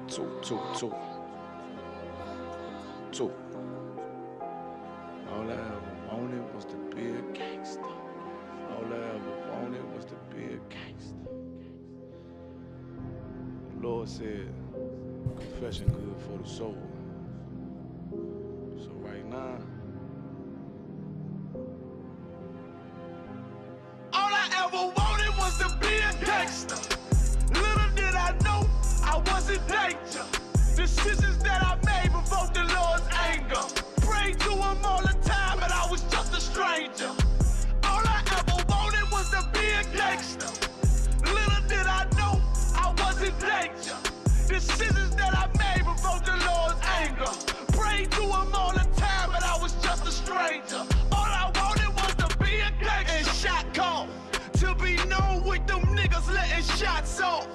Two. All I ever wanted was to be a gangster. All I ever wanted was to be a gangster. The Lord said, confession good for the soul. So right now, all I ever wanted was to be a gangster. Little did I know I was in danger. Decisions that I made provoked the Lord's anger. Prayed to him all the time, and I was just a stranger. All I ever wanted was to be a gangster. Little did I know I was in danger. Decisions that I made provoked the Lord's anger. Prayed to him all the time, and I was just a stranger. All I wanted was to be a gangster. And shot call to be known with them niggas letting shots off.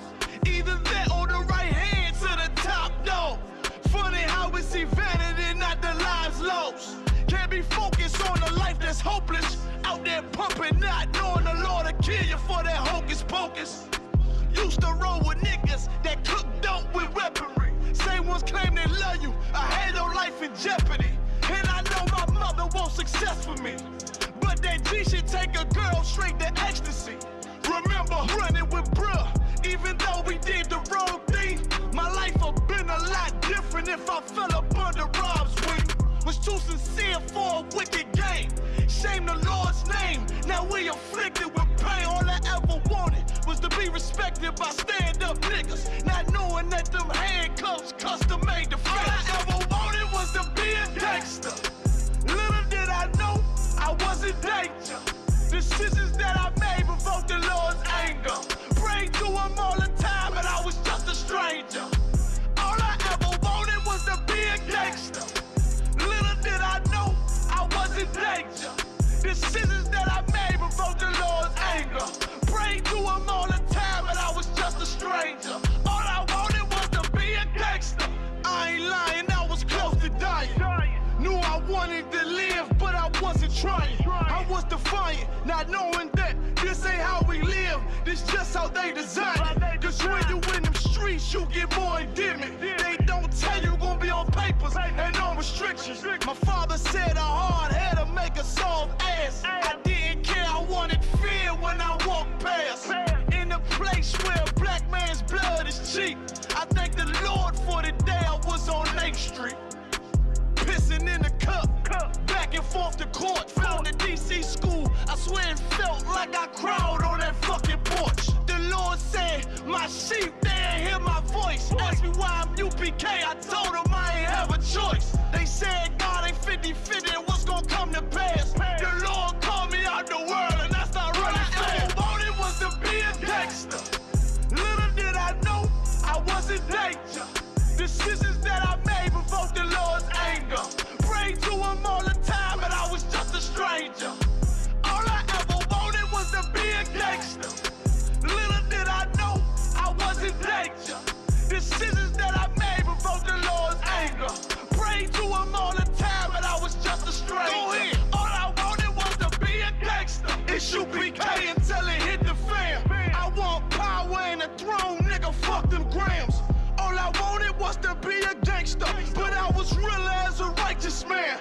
Either that or the right hand to the top dog. Funny how we see vanity, not the lives lost. Can't be focused on a life that's hopeless. Out there pumping, not knowing the Lord will kill you for that hocus pocus. Used to roll with niggas that cook dope with weaponry. Same ones claim they love you. I had no life in jeopardy. And I know my mother wants success for me. But that G should take a girl straight to ecstasy. Remember running with bruh, even though we did the wrong thing. My life would've been a lot different if I fell up under Rob's wing. Was too sincere for a wicked game. Shame the Lord's name, now we afflicted with pain. All I ever wanted was to be respected by stand-up niggas, not knowing that them handcuffs custom made the face. All I ever wanted was to be a gangster. Little did I know I was in danger. Decisions that I made provoked the Lord's anger. Prayed to him all the time, and I was just a stranger. All I ever wanted was to be a gangster. Little did I know I was in danger. Decisions that I made provoked the Lord's anger. Prayed to him all the time, and I was just a stranger. All I wanted was to be a gangster. I ain't lying, I was close to dying. Knew I wanted to live, but I wasn't trying. I was defiant, not knowing that this ain't how we live. This just how they design it. Cause when you in them streets, you get more endemic. They don't tell you gonna be on papers and on restrictions. My father said a hard head to make a soft ass. I didn't care, I wanted fear when I walked past. In a place where a black man's blood is cheap. I thank the Lord for the day I was on 8th Street. Pissing in the cup, back and forth to court. From the DC school, I swear it felt like I cried on that fucking porch. The Lord said, my sheep, they ain't hear my voice. Asked me why I'm UPK, I told them I ain't have a choice. They said God ain't 50-50 and what's gonna come to pass. The Lord called me out the world and I started running fast. All I ever wanted was to be a gangster. Little did I know I was in danger. Decisions that I made provoked the Lord's anger. Prayed to him all the time, and I was just a stranger. All I ever wanted was to be a gangster. Little did I know I was in danger. Decisions that I made provoked the Lord's anger. Prayed to him all the time, and I was just a stranger. Go ahead. All I wanted was to be a gangster. It's UPK until it hit the fan. I want power and a throne, nigga, fuck them grams. All I wanted was to be a gangster, but I was real as a righteous man.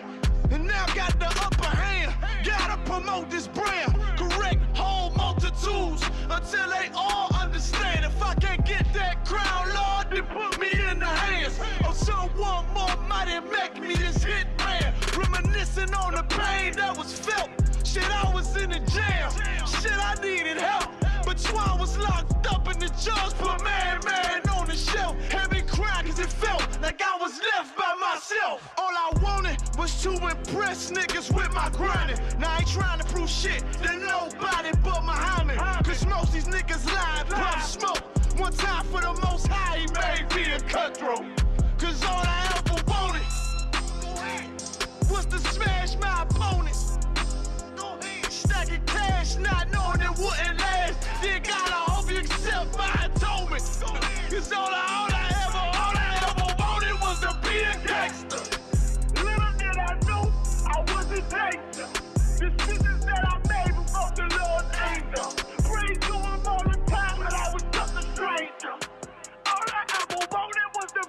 And now got the upper hand, gotta promote this brand. Correct whole multitudes until they all understand. If I can't get that crown, Lord, then put me in the hands of someone more mighty, make me this hit man. Reminiscing on the pain that was felt. Shit, I was in the jam. Shit, I needed help. But Swan was locked up and the judge put man on the shelf. Had me crying cause it felt like I was left by myself. All I wanted was to impress niggas with my grinding. Now I ain't trying to prove shit to nobody but Muhammad. Cause most these niggas lie, pump smoke. One time for the most high, he made me a cutthroat. Cause all I ever wanted was to smash my opponents. Stacking cash, not knowing it wouldn't last. Dear God, I hope you accept my atonement. Cause all I ever wanted was to be a gangster. Little did I know I was a gangster. Decisions that I made provoked the Lord's anger. Prayed to him all the time, but I was just a stranger. All I ever wanted was to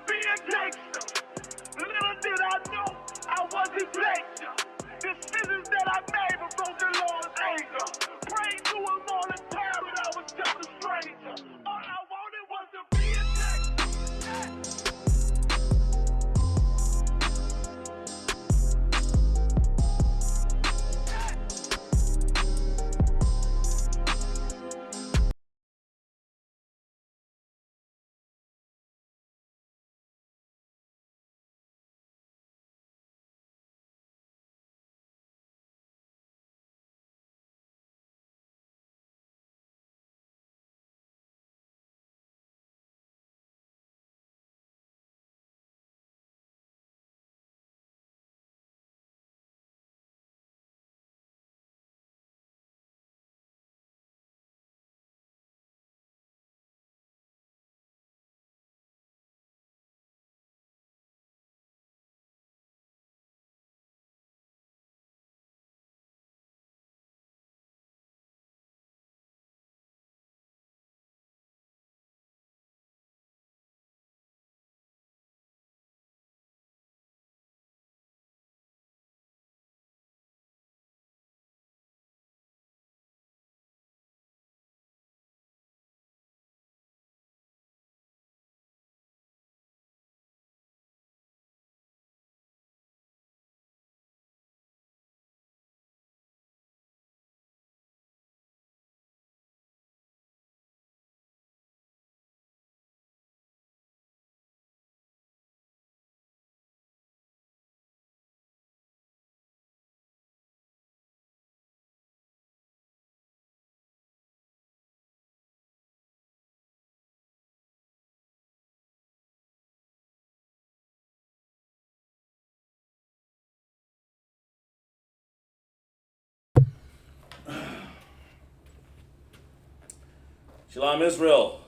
Shalom Israel.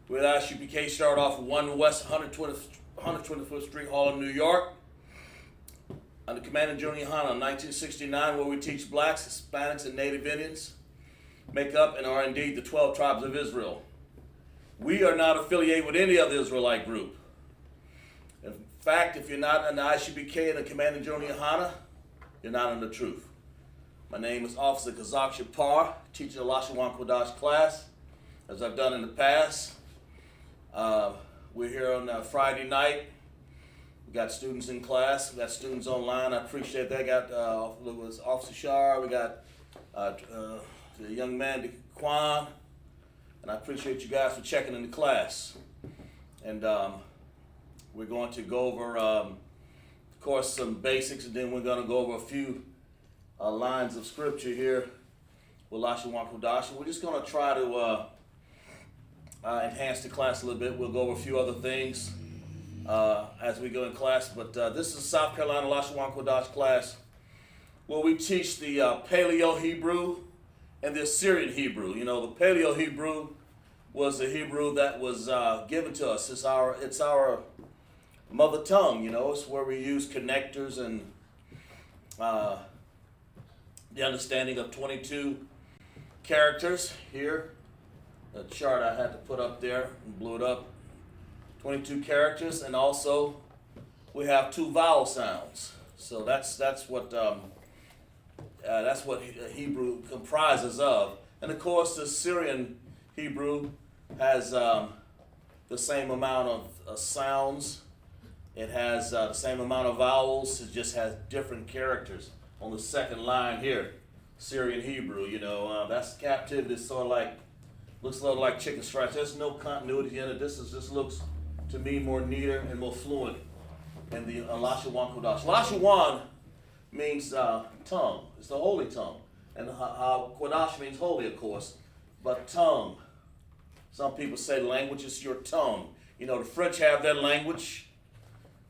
We're at ISUPK, start off 1 West 125th Street, Harlem, New York. Under Commander Junior Yohana in 1969, where we teach blacks, Hispanics, and Native Indians make up and are indeed the 12 tribes of Israel. We are not affiliated with any other Israelite group. In fact, if you're not in the ISUPK and the Commander Junior Yohana, you're not in the truth. My name is Officer Kazak Shapar, teaching the LASHAWAN QADASH class, as I've done in the past. We're here on Friday night. We got students in class, we got students online. I appreciate that. Got Officer Shar, we got the young man, Quan, and I appreciate you guys for checking in the class. And we're going to go over, of course, some basics, and then we're going to go over a few lines of scripture here with LASHAWAN QADASH. We're just going to try to enhance the class a little bit. We'll go over a few other things as we go in class. But this is South Carolina LASHAWAN QADASH class, where we teach the Paleo-Hebrew and the Assyrian Hebrew. You know, the Paleo-Hebrew was the Hebrew that was given to us. It's our mother tongue. You know, it's where we use connectors and the understanding of 22 characters here. The chart I had to put up there and blew it up. 22 characters, and also we have 2 vowel sounds. So that's what Hebrew comprises of. And of course, the Syrian Hebrew has the same amount of sounds. It has the same amount of vowels. It just has different characters on the second line here. Syrian Hebrew, you know, that's captivity. It's sort of like, looks a little like chicken stripes. There's no continuity in it. This looks to me more neater and more fluent in the LASHAWAN QADASH. LASHAWAN means tongue. It's the holy tongue. And QADASH means holy, of course, but tongue. Some people say language is your tongue. You know, the French have their language.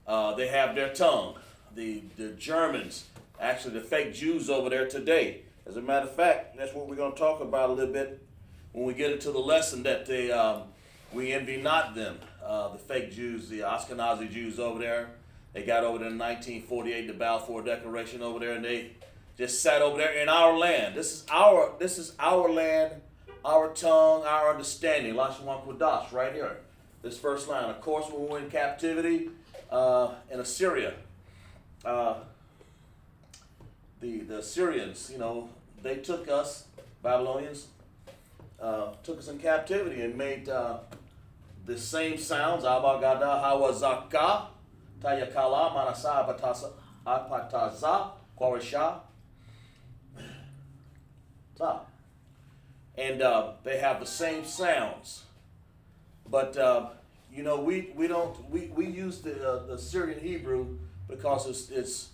They have their tongue. The Germans, actually the fake Jews over there today. As a matter of fact, that's what we're going to talk about a little bit when we get into the lesson, that we envy not them. The fake Jews, the Ashkenazi Jews over there, they got over there in 1948, the Balfour Declaration over there, and they just sat over there in our land. This is our land, our tongue, our understanding. LASHAWAN QADASH right here. This first line. Of course, when we were in captivity in Assyria, the Assyrians, you know, they took us, Babylonians, took us in captivity and made the same sounds, Abagada, Hawazaka, Tayakala, Manasa, Apataza, Kwarisha. And they have the same sounds. But, you know, we use the Syrian Hebrew because it's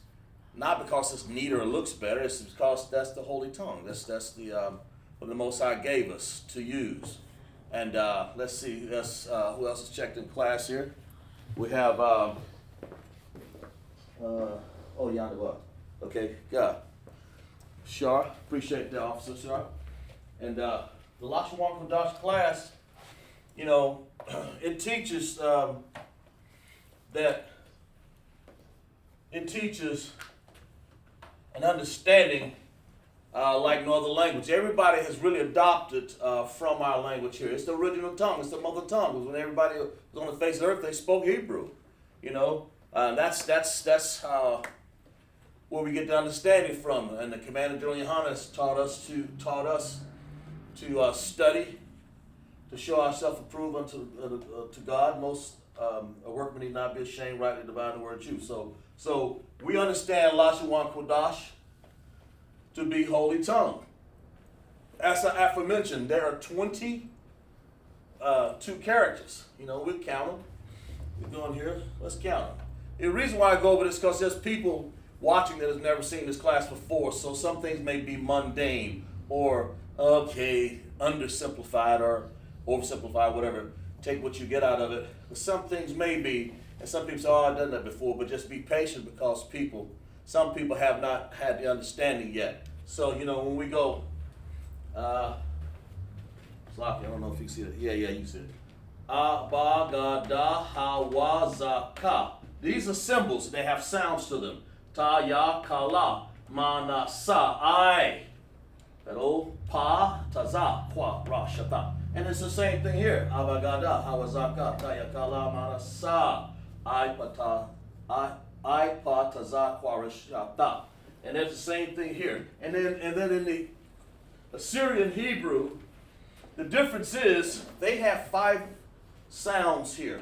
not because it's neater or looks better. It's because that's the holy tongue. That's the what the Most High gave us to use. And let's see, who else is checked in class here? We have, Yonder. Okay, yeah. Shar, appreciate the Officer Shar. And the LASHAWAN QADASH class, you know, it teaches an understanding like no other language. Everybody has really adopted from our language here. It's the original tongue. It's the mother tongue. Because when everybody was on the face of the earth, they spoke Hebrew. You know, that's where we get the understanding from. And the Commander Junior Yohana has taught us to study, to show ourselves approved unto to God. Most a workman need not be ashamed, rightly dividing the word of truth. So we understand LASHAWAN QADASH to be holy tongue. As I aforementioned, there are 22 characters. You know, we count them. We're going here. Let's count them. The reason why I go over this is because there's people watching that has never seen this class before, so some things may be mundane or, okay, undersimplified or oversimplified, whatever. Take what you get out of it. But some things may be, and some people say, oh, I've done that before, but just be patient because some people have not had the understanding yet. So, you know, when we go, so Sloppy, I don't know if you see it. Yeah, you see it. Abagada. These are symbols. They have sounds to them. Ta, ya, kala, mana, sa, I. That old pa, taza, kwa, ra, shata. And it's the same thing here. Abagada, hawazaka, ta, ya, kala, mana, sa, I, pa, taza, kwa, ra, shata. And it's the same thing here. And then in the Assyrian Hebrew, the difference is they have 5 sounds here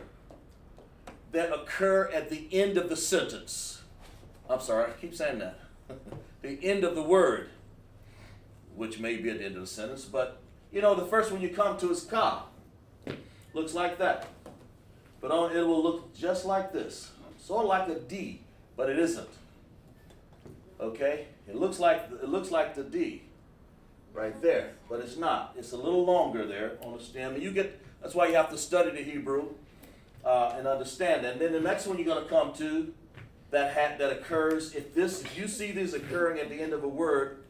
that occur at the end of the sentence. I'm sorry, I keep saying that. The end of the word, which may be at the end of the sentence, but you know, the first one you come to is ka. Looks like that. But it will look just like this. Sort of like a D, but it isn't. Okay? It looks like the D right there, but it's not. It's a little longer there on the stem. And that's why you have to study the Hebrew and understand that. And then the next one you're going to come to that occurs, if you see these occurring at the end of a word,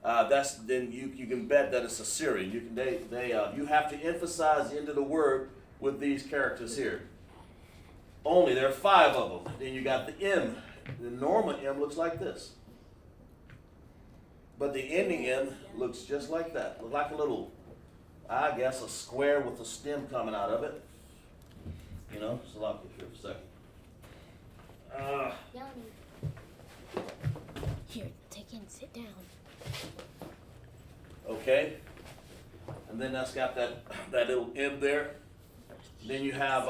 then you can bet that it's Assyrian. You have to emphasize the end of the word with these characters here. Only there are 5 of them. Then you got the M. The normal M looks like this. But the ending M looks just like that. Looks like a little, I guess, a square with a stem coming out of it. You know, so I'll get here for a second. Here, take in, sit down. Okay. And then that's got that little M there. Then you have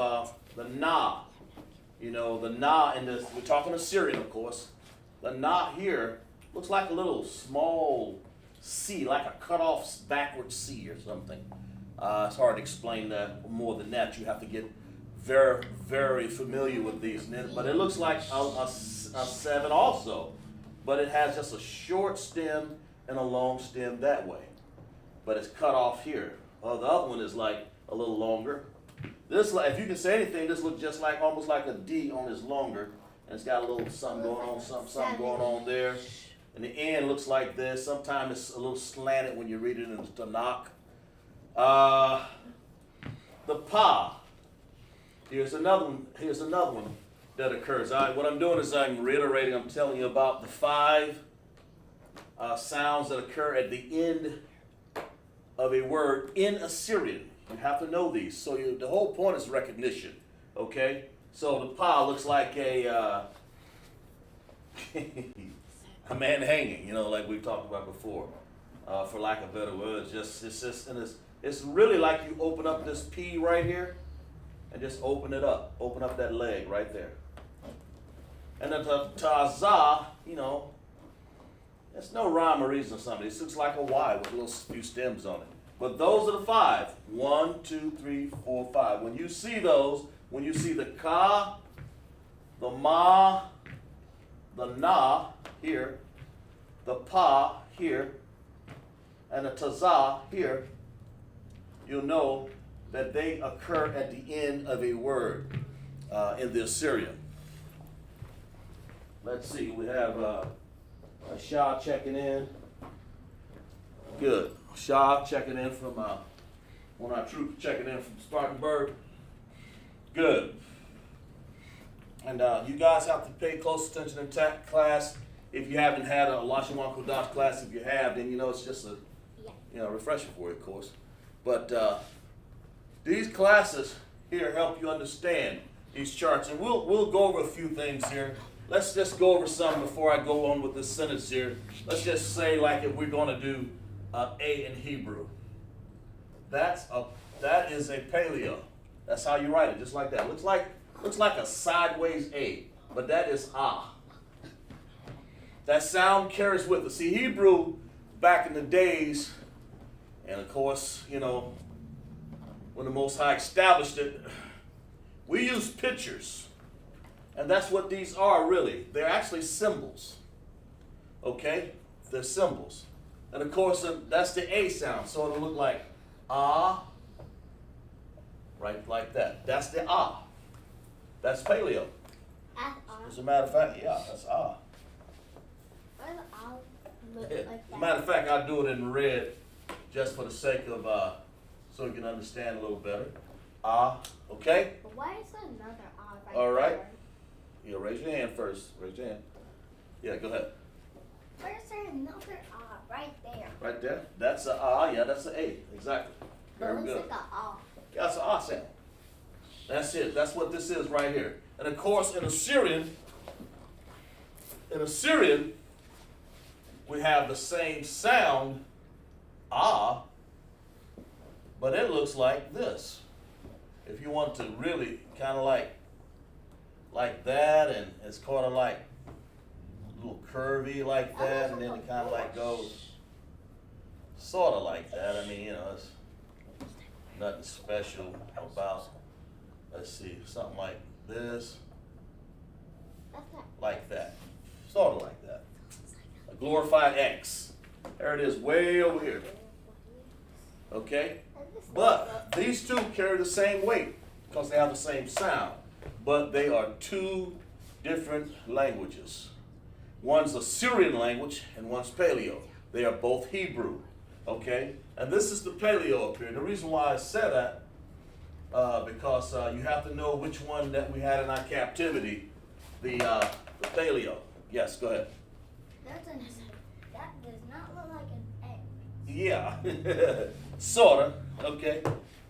the Na. You know, the Na in this, we're talking Assyrian, of course. The Na here looks like a little small C, like a cut off backward C or something. It's hard to explain that more than that. You have to get very, very familiar with these. But it looks like a 7 also. But it has just a short stem and a long stem that way. But it's cut off here. The other one is like a little longer. This, if you can say anything, this looks just like almost like a D on this longer. And it's got a little something going on, something going on there. And the end looks like this. Sometimes it's a little slanted when you read it in the Tanakh. The Pa. Here's another one that occurs. What I'm doing is I'm reiterating. I'm telling you about the 5 sounds that occur at the end of a word in Assyrian. You have to know these. So the whole point is recognition. Okay. So the Pa looks like a man hanging, you know, like we talked about before, for lack of better words. It's really like you open up this P right here, and just open it up. Open up that leg right there. And then the Taza, you know, there's no rhyme or reason or something. It looks like a Y with a little few stems on it. But those are the 5. 1, 2, 3, 4, 5. When you see those, when you see the Ka, the Ma, the Na here, the Pa here, and the Taza here, you'll know that they occur at the end of a word in the Assyrian. Let's see, we have Shah checking in. Good. Shah checking in from one of our troops checking in from Spartanburg. Good. And you guys have to pay close attention in class. If you haven't had a LASHAWAN QADASH class, if you have, then you know it's just a refresher for you, of course. But these classes here help you understand these charts, and we'll go over a few things here. Let's just go over some before I go on with this sentence here. Let's just say, like, if we're going to do A in Hebrew, that is a paleo. That's how you write it, just like that. Looks like a sideways A, but that is ah. That sound carries with it. See, Hebrew back in the days, and of course, you know, when the Most High established it, we use pictures. And that's what these are, really. They're actually symbols. Okay? They're symbols. And of course, that's the A sound. So it'll look like ah, right like that. That's the ah. That's paleo. As a matter of fact, yeah, that's ah. Why does ah look like that? Matter of fact, I'll do it in red just for the sake of so you can understand a little better. Ah, okay? But why is there another ah right All right. there? Yeah, raise your hand first. Raise your hand. Yeah, go ahead. Why is there another ah right there? Right there. That's a ah. Yeah, that's a A. Exactly. That Very looks good. like a ah. That's an ah sound. That's it. That's what this is right here. And of course, in Assyrian, we have the same sound, ah, but it looks like this. If you want to really kind of like that, and it's kind of like a little curvy like that, and then it kind of like goes sort of like that. I mean, you know, it's nothing special about, let's see, something like this, That's not. like that, sort of like that. A glorified X. There it is, way over here. Okay? But these two carry the same weight because they have the same sound. But they are two different languages. One's Assyrian language and one's Paleo. They are both Hebrew. Okay? And this is the Paleo up here. The reason why I said that, because you have to know which one that we had in our captivity, the Paleo. Yes, go ahead. That does not look like an egg. Yeah, sort of, okay.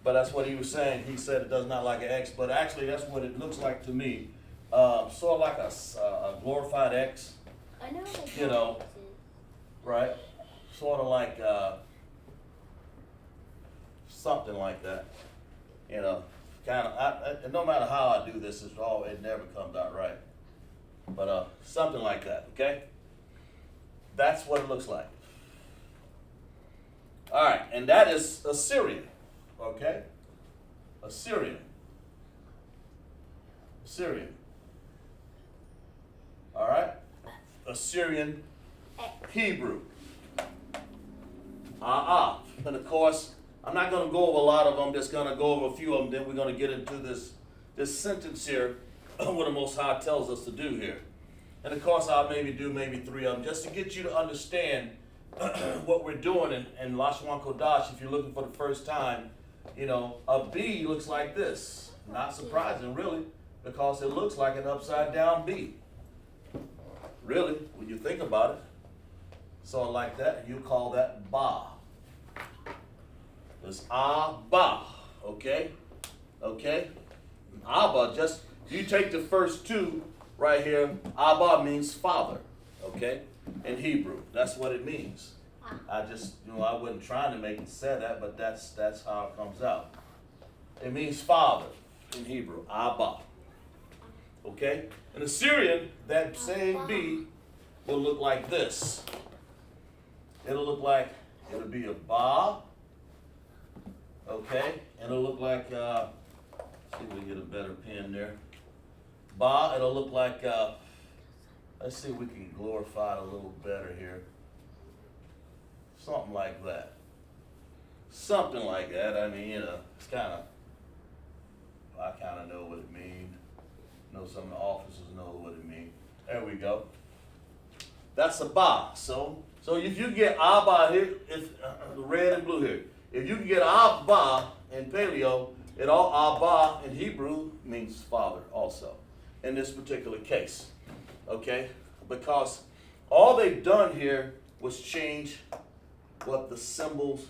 But that's what he was saying. He said it does not like an X, but actually that's what it looks like to me. Sort of like a glorified X, I know like You know. right? Sort of like something like that. You know, kind of. No matter how I do this, it never comes out right. But something like that, okay? That's what it looks like. All right, and that is Assyrian, okay? Assyrian. All right? Assyrian Hebrew. And of course, I'm not going to go over a lot of them. I'm just going to go over a few of them. Then we're going to get into this sentence here, what the Most High tells us to do here. And of course, I'll maybe do three of them just to get you to understand what we're doing in LASHAWAN QADASH. If you're looking for the first time, you know, a B looks like this. Not surprising, really, because it looks like an upside down B. Really, when you think about it, sort of like that, you call that Ba. There's Abba, okay? Okay? Abba, just, you take the first two right here. Abba means father, okay? In Hebrew, that's what it means. I just, I wasn't trying to make it say that, but that's how it comes out. It means father in Hebrew, Abba. Okay? In Assyrian, that same B will look like this. It'll be a Ba, okay? And it'll look like, see if we can get a better pen there. Ba, it'll look like, let's see if we can glorify it a little better here. Something like that. Something like that. I mean, it's I kind of know what it means. I know some of the officers know what it means. There we go. That's a Ba. So if you get Abba here, it's red and blue here. If you can get Abba in Paleo, Abba in Hebrew means father also. In this particular case, okay? Because all they've done here was change what the symbols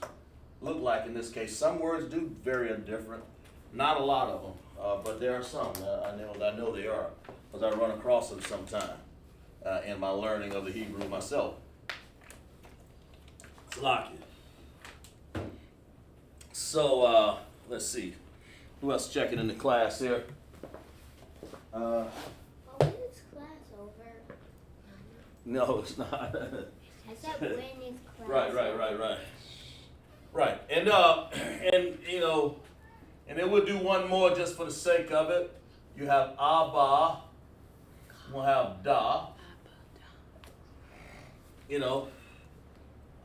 look like in this case. Some words do vary different, not a lot of them, but there are some. I know they are, because I run across them sometime in my learning of the Hebrew myself. Slocky. So let's see, who else checking in the class here? Oh, when is class over? No, it's not. I said when is class over? Right. And and then we'll do one more just for the sake of it. You have Abba, we'll have Da.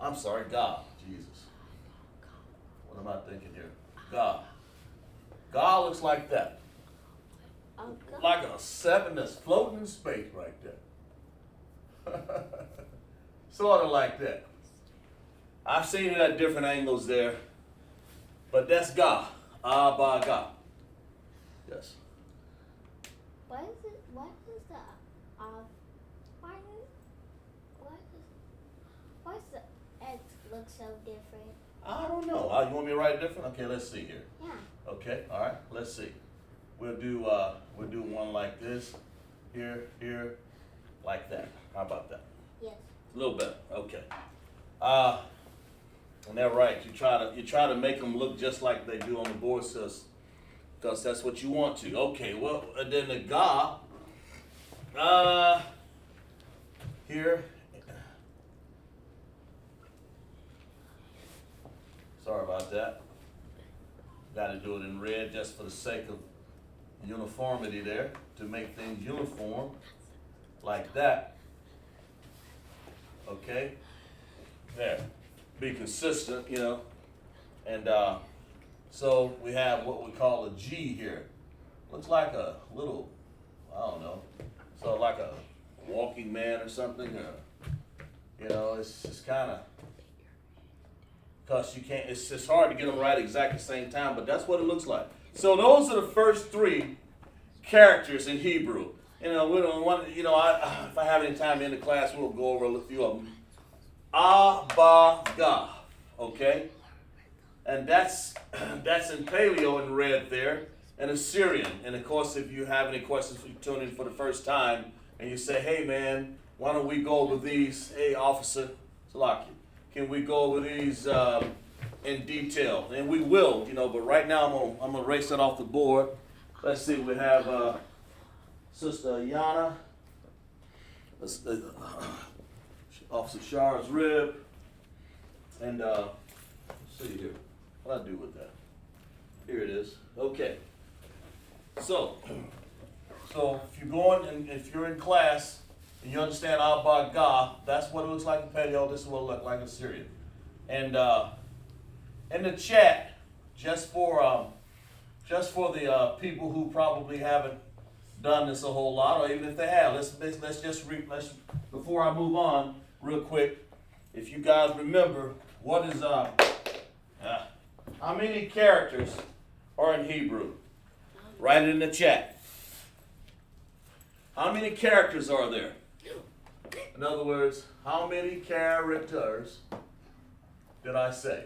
I'm sorry, God. Jesus. What am I thinking here? God. God looks like that. Like a 7 that's floating in space right there. Sort of like that. I've seen it at different angles there. But that's Ga. Abba Ga. Yes. What is it? What is the why does the X look so different? I don't know. You want me to write it different? Okay, let's see here. Yeah. Okay, all right, let's see. We'll do one like this, here, like that. How about that? Yes. A little better. Okay. And they're right. You try to make them look just like they do on the board, sis, because that's what you want to. Okay. Well, and then the Ga. Here. Sorry about that. Got to do it in red just for the sake of uniformity there, to make things uniform, like that. Okay? There. Be consistent, you know. And so we have what we call a G here. Looks like a little, I don't know, so like a walking man or something. You know, it's just kind of, because you can't, it's just hard to get them right exactly the same time, but that's what it looks like. So those are the first three characters in Hebrew. You know, we don't want, you know, if I have any time in the class, we'll go over a few of them. Abba Ga, okay? And that's in Paleo in red there, and Assyrian. And of course, if you have any questions, if you tune in for the first time, and you say, hey man, why don't we go over these, hey officer, Salaki, can we go over these in detail? And we will, you know, but right now I'm gonna erase that off the board. Let's see, we have Sister Yana, Officer Shar's rib, and let's see here, what do I do with that? Here it is. Okay. So if you're going and if you're in class and you understand Abba Ga, that's what it looks like in Paleo. This is what it looks like in Syrian. And in the chat, just for the people who probably haven't done this a whole lot, or even if they have, let's before I move on, real quick, if you guys remember, what is how many characters are in Hebrew? Write it in the chat. How many characters are there? In other words, how many characters did I say?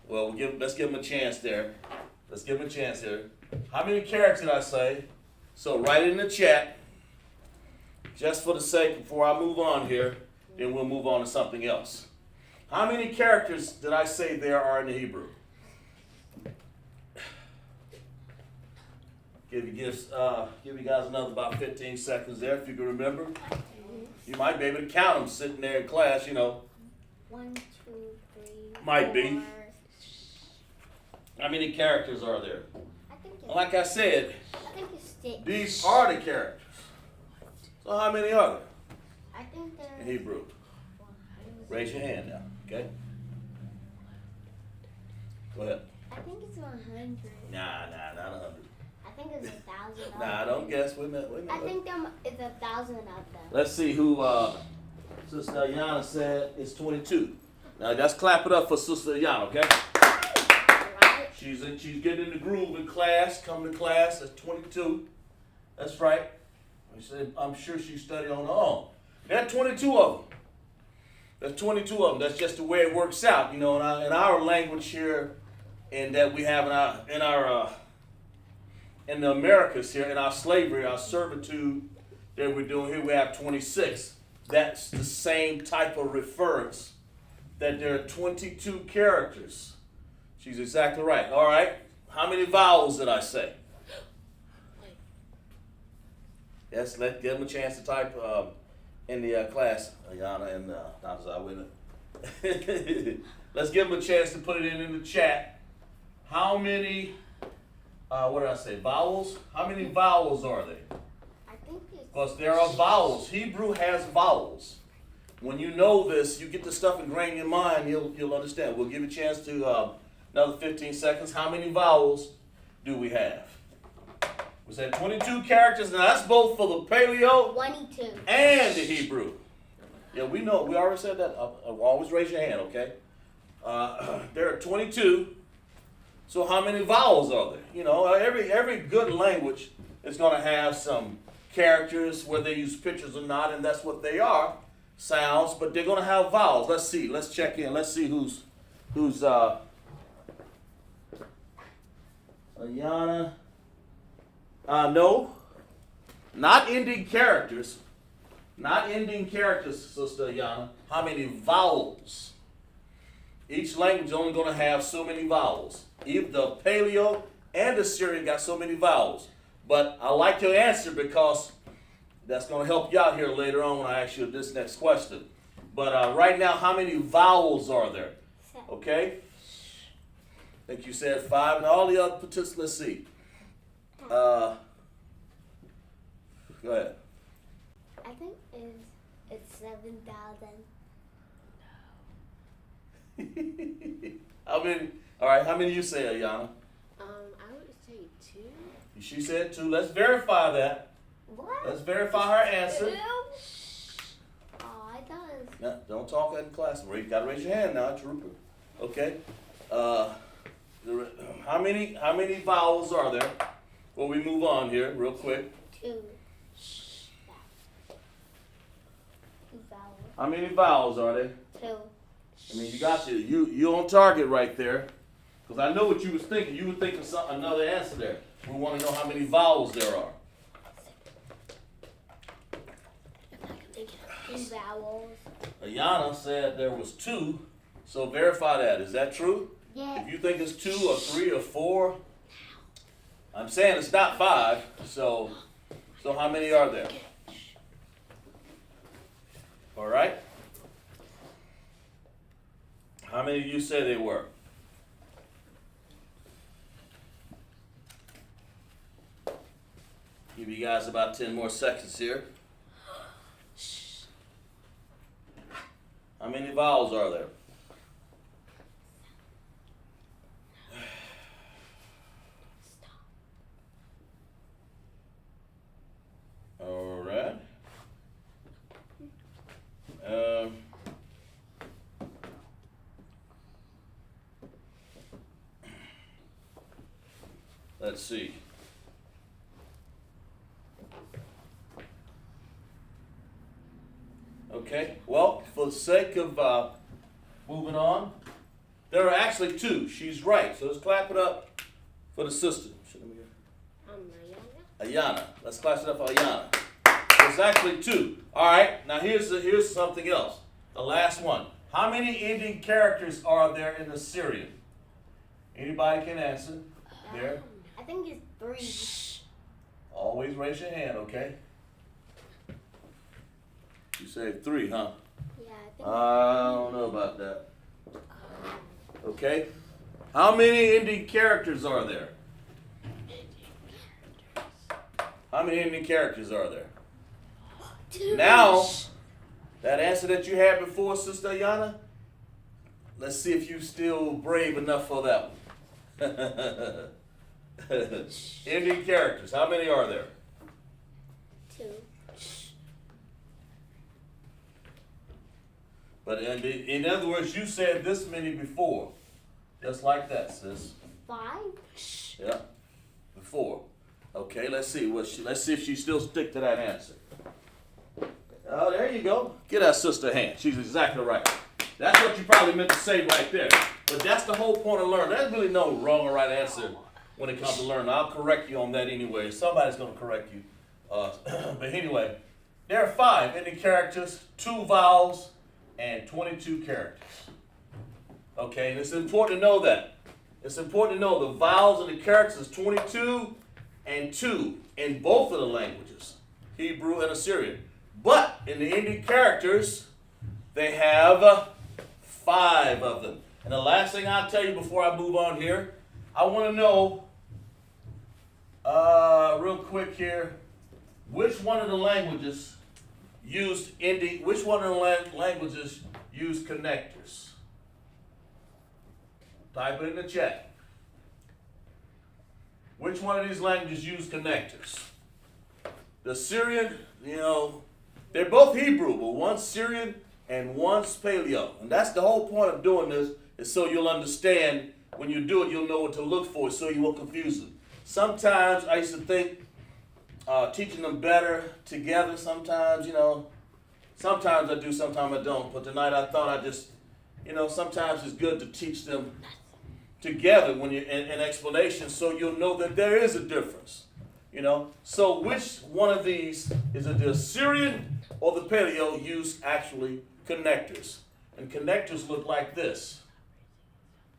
Well, let's give them a chance there. Let's give them a chance here. How many characters did I say? So write it in the chat, just for the sake, before I move on here, then we'll move on to something else. How many characters did I say there are in the Hebrew? Give you guys another about 15 seconds there, if you can remember. You might be able to count them sitting there in class, you know. 1, 2, 3. Might 4. be. How many characters are there? I think it's, Like I said, I think it's 6. these are the characters. So how many are there I think there's in Hebrew? Raise your hand now, okay? Go ahead. I think it's 100. Nah, not 100. I think it's 1,000. Nah, don't guess. Wait a minute. I think there is 1,000 of them. Let's see who Sister Yana said is 22. Now let's clap it up for Sister Yana, okay? Right? She's getting in the groove in class, coming to class. That's 22. That's right. I'm sure she studied on her own. There are 22 of them. There's 22 of them. That's just the way it works out, you know. In our language here, and that we have in the Americas here, in our slavery, our servitude that we're doing here, we have 26. That's the same type of reference, that there are 22 characters. She's exactly right. All right. How many vowels did I say? Yes, let's give them a chance to type in the class, Ayana and Dr. Zawina. Let's give them a chance to put it in the chat. How many, what did I say, vowels? How many vowels are there? I think it's Because there are vowels. Hebrew has vowels. When you know this, you get the stuff ingrained in your mind, you'll understand. We'll give you a chance to another 15 seconds. How many vowels do we have? We said 22 characters, and that's both for the Paleo 22. and the Hebrew. Yeah, we know. We already said that. Always raise your hand, okay? There are 22. So how many vowels are there? You know, every good language is going to have some characters, whether they use pictures or not, and that's what they are, sounds. But they're going to have vowels. Let's see. Let's check in. Let's see who's Ayana. No, not ending characters. Not ending characters, Sister Ayana. How many vowels? Each language is only going to have so many vowels. Even the Paleo and the Syrian got so many vowels. But I like your answer because that's going to help you out here later on when I ask you this next question. But right now, how many vowels are there? Okay? I think you said 5, and all the other participants, let's see. Go ahead. I think it's 7,000. How many? All right, how many you say, Ayana? I would say 2. She said 2. Let's verify that. What? Let's verify her answer. 2? Oh, I thought it was... No, don't talk in class. You gotta raise your hand now, trooper. Okay. How many vowels are there? Well, we move on here real quick. 2. 2 vowels. How many vowels are there? 2. I mean, you on target right there. Because I know what you was thinking. You were thinking another answer there. We want to know how many vowels there are. 2 vowels. Ayana said there was 2. So verify that. Is that true? Yeah. If you think it's 2 or 3 or 4, I'm saying it's not 5. So how many are there? All right. How many did you say they were? Give you guys about 10 more seconds here. How many vowels are there? All right. Let's see. Okay, well, for the sake of moving on, there are actually 2. She's right. So let's clap it up for the sister. Ayana. Let's clap it up for Ayana. There's actually 2. All right, now here's something else. The last one. How many ending characters are there in the Syrian? Anybody can answer. There. I think it's 3. Always raise your hand, okay? You say 3, huh? Yeah, I think I don't know about that. Okay. How many ending characters are there? How many ending characters are there? 2. Now, that answer that you had before, Sister Ayana, let's see if you're still brave enough for that one. Ending characters, how many are there? 2. But in other words, you said this many before. Just like that, sis. 5. Yeah, before. Okay, let's see. Let's see if she still stick to that answer. Oh, there you go. Get that sister a hand. She's exactly right. That's what you probably meant to say right there. But that's the whole point of learning. There's really no wrong or right answer when it comes to learning. I'll correct you on that anyway. Somebody's going to correct you. But anyway, there are 5 ending characters, 2 vowels, and 22 characters. Okay, and it's important to know that. It's important to know the vowels and the characters is 22 and 2 in both of the languages, Hebrew and Assyrian. But in the ending characters, they have 5 of them. And the last thing I'll tell you before I move on here, I want to know, real quick here, which one of the languages used languages use connectors? Type it in the chat. Which one of these languages use connectors? The Syrian, They're both Hebrew, but one's Syrian and one's Paleo. And that's the whole point of doing this, is so you'll understand when you do it, you'll know what to look for, so you won't confuse them. Sometimes I used to think teaching them better together. Sometimes, sometimes I do, sometimes I don't. But tonight I thought I just, sometimes it's good to teach them together when you're in explanation, so you'll know that there is a difference. So which one of these, is it the Assyrian or the Paleo, use actually connectors? And connectors look like this.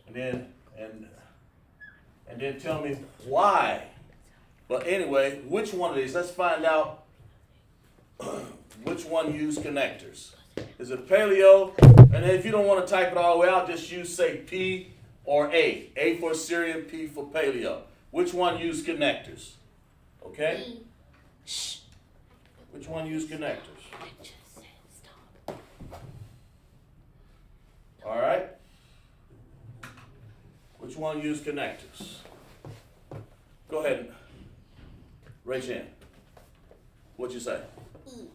And then tell me why. But anyway, which one of these? Let's find out which one use connectors. Is it Paleo? And then if you don't want to type it all the way out, just use, say, P or A. A for Assyrian, P for Paleo. Which one use connectors? Okay? Which one use connectors? All right? Which one use connectors? Go ahead and raise your hand. What'd you say? E.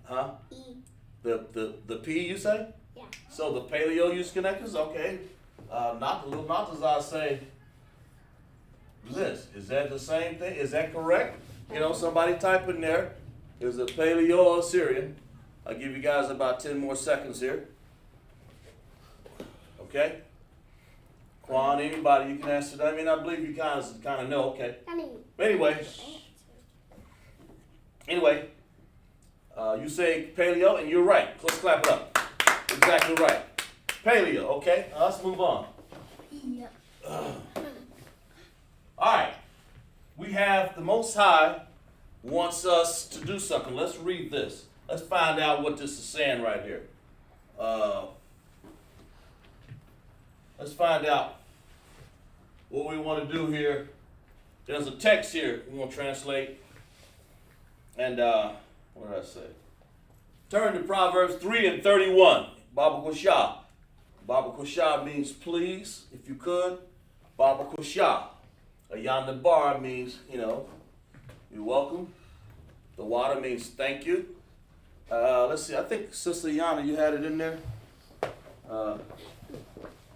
Huh? E. The P you say? Yeah. So the Paleo use connectors? Okay. Not the little Naltazar say this. Is that the same thing? Is that correct? Somebody type in there. Is it Paleo or Assyrian? I'll give you guys about 10 more seconds here. Okay? Quan, anybody, you can answer that. I believe you kind of know. Okay. Anyway, you say Paleo, and you're right. Let's clap it up. Exactly right. Paleo, okay? Now let's move on. Yep. All right. We have the Most High wants us to do something. Let's read this. Let's find out what this is saying right here. Let's find out what we want to do here. There's a text here we want to translate. And what did I say? Turn to Proverbs 3:31. Baba Kushah. Baba Kushah means please, if you could. Baba Kushah. Ayan Bar means, you're welcome. The water means thank you. Let's see, I think Sister Yana, you had it in there.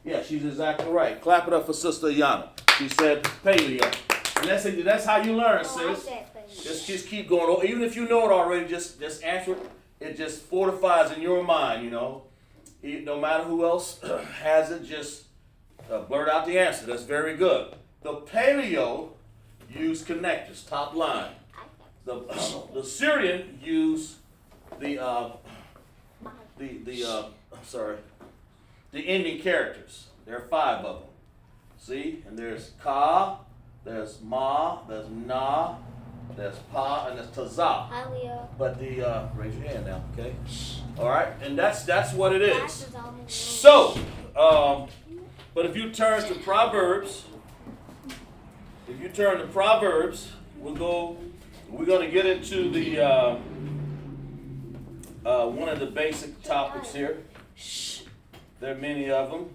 Yeah, she's exactly right. Clap it up for Sister Yana. She said Paleo. And that's how you learn, sis. Just keep going. Even if you know it already, just answer it. It just fortifies in your mind, No matter who else has it, just blurt out the answer. That's very good. The Paleo use connectors, top line. The Syrian use the ending characters. There are 5 of them. See? And there's Ka, there's Ma, there's Na, there's Pa, and there's Tazah. But raise your hand now, okay? All right, and that's what it is. So, but if you turn to Proverbs, we're going to get into the one of the basic topics here. There are many of them.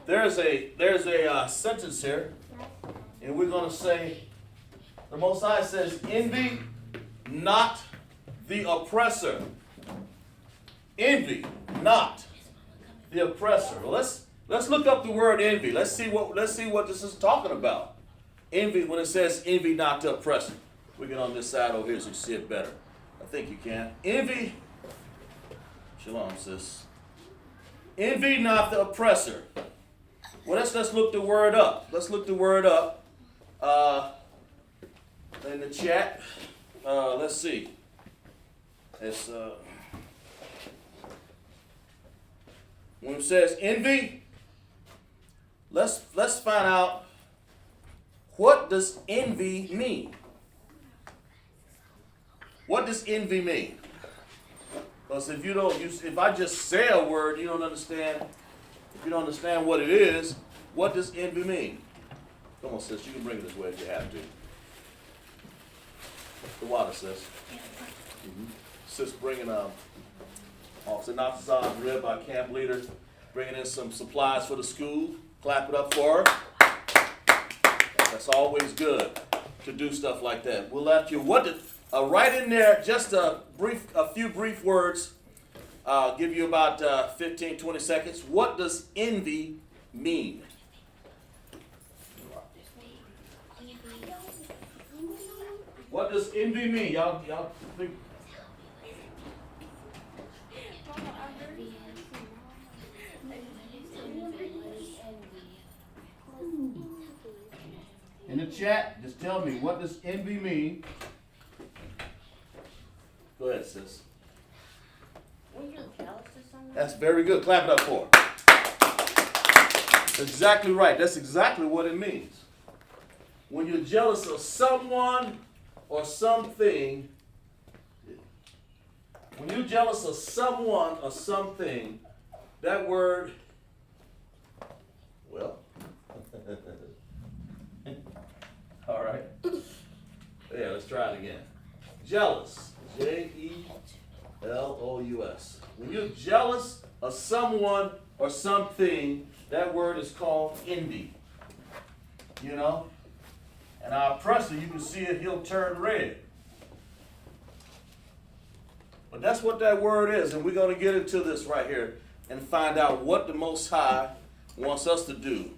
There's a sentence here, and we're going to say, the Most High says, envy not the oppressor. Envy not the oppressor. Well, let's look up the word envy. Let's see what this is talking about. Envy, when it says envy not the oppressor. We get on this side over here so you see it better. I think you can. Envy. Shalom, sis. Envy not the oppressor. Well, let's look the word up. Let's look the word up in the chat. Let's see. It's when it says envy, let's find out, what does envy mean? What does envy mean? Because if I just say a word, you don't understand. If you don't understand what it is, what does envy mean? Come on, sis, you can bring it this way if you have to. The water, sis. Mm-hmm. Sis bringing Officer Nafzah's rib, our camp leader, bringing in some supplies for the school. Clap it up for her. That's always good to do stuff like that. We'll ask you, what Write in there just a few brief words. I'll give you about 15, 20 seconds. What does envy mean? What does envy mean? Y'all think? In the chat, just tell me, what does envy mean? Go ahead, sis. When you're jealous of someone. That's very good. Clap it up for her. That's exactly right. That's exactly what it means. When you're jealous of someone or something, when you're jealous of someone or something, that word, well, all right. Yeah, let's try it again. Jealous. Jealous. When you're jealous of someone or something, that word is called envy. You know? And our oppressor, you can see it, he'll turn red. But that's what that word is, and we're going to get into this right here and find out what the Most High wants us to do.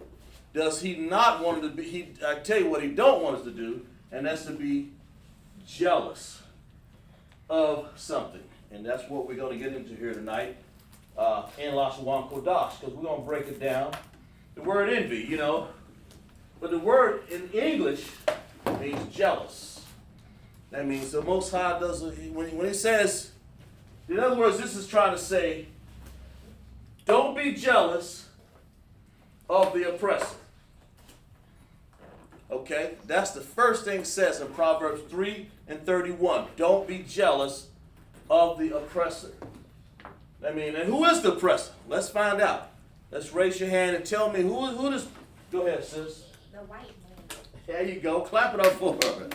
Does he not want us to be, I tell you what he don't want us to do, and that's to be jealous of something. And that's what we're going to get into here tonight in LASHAWAN QADASH, because we're going to break it down. The word envy, you know, but the word in English means jealous. That means the Most High doesn't, when he says, in other words, this is trying to say, don't be jealous of the oppressor. Okay, that's the first thing it says in Proverbs 3:31. Don't be jealous of the oppressor. I mean, and who is the oppressor? Let's find out. Let's raise your hand and tell me who does. Go ahead, sis. The white man. There you go. Clap it up for her.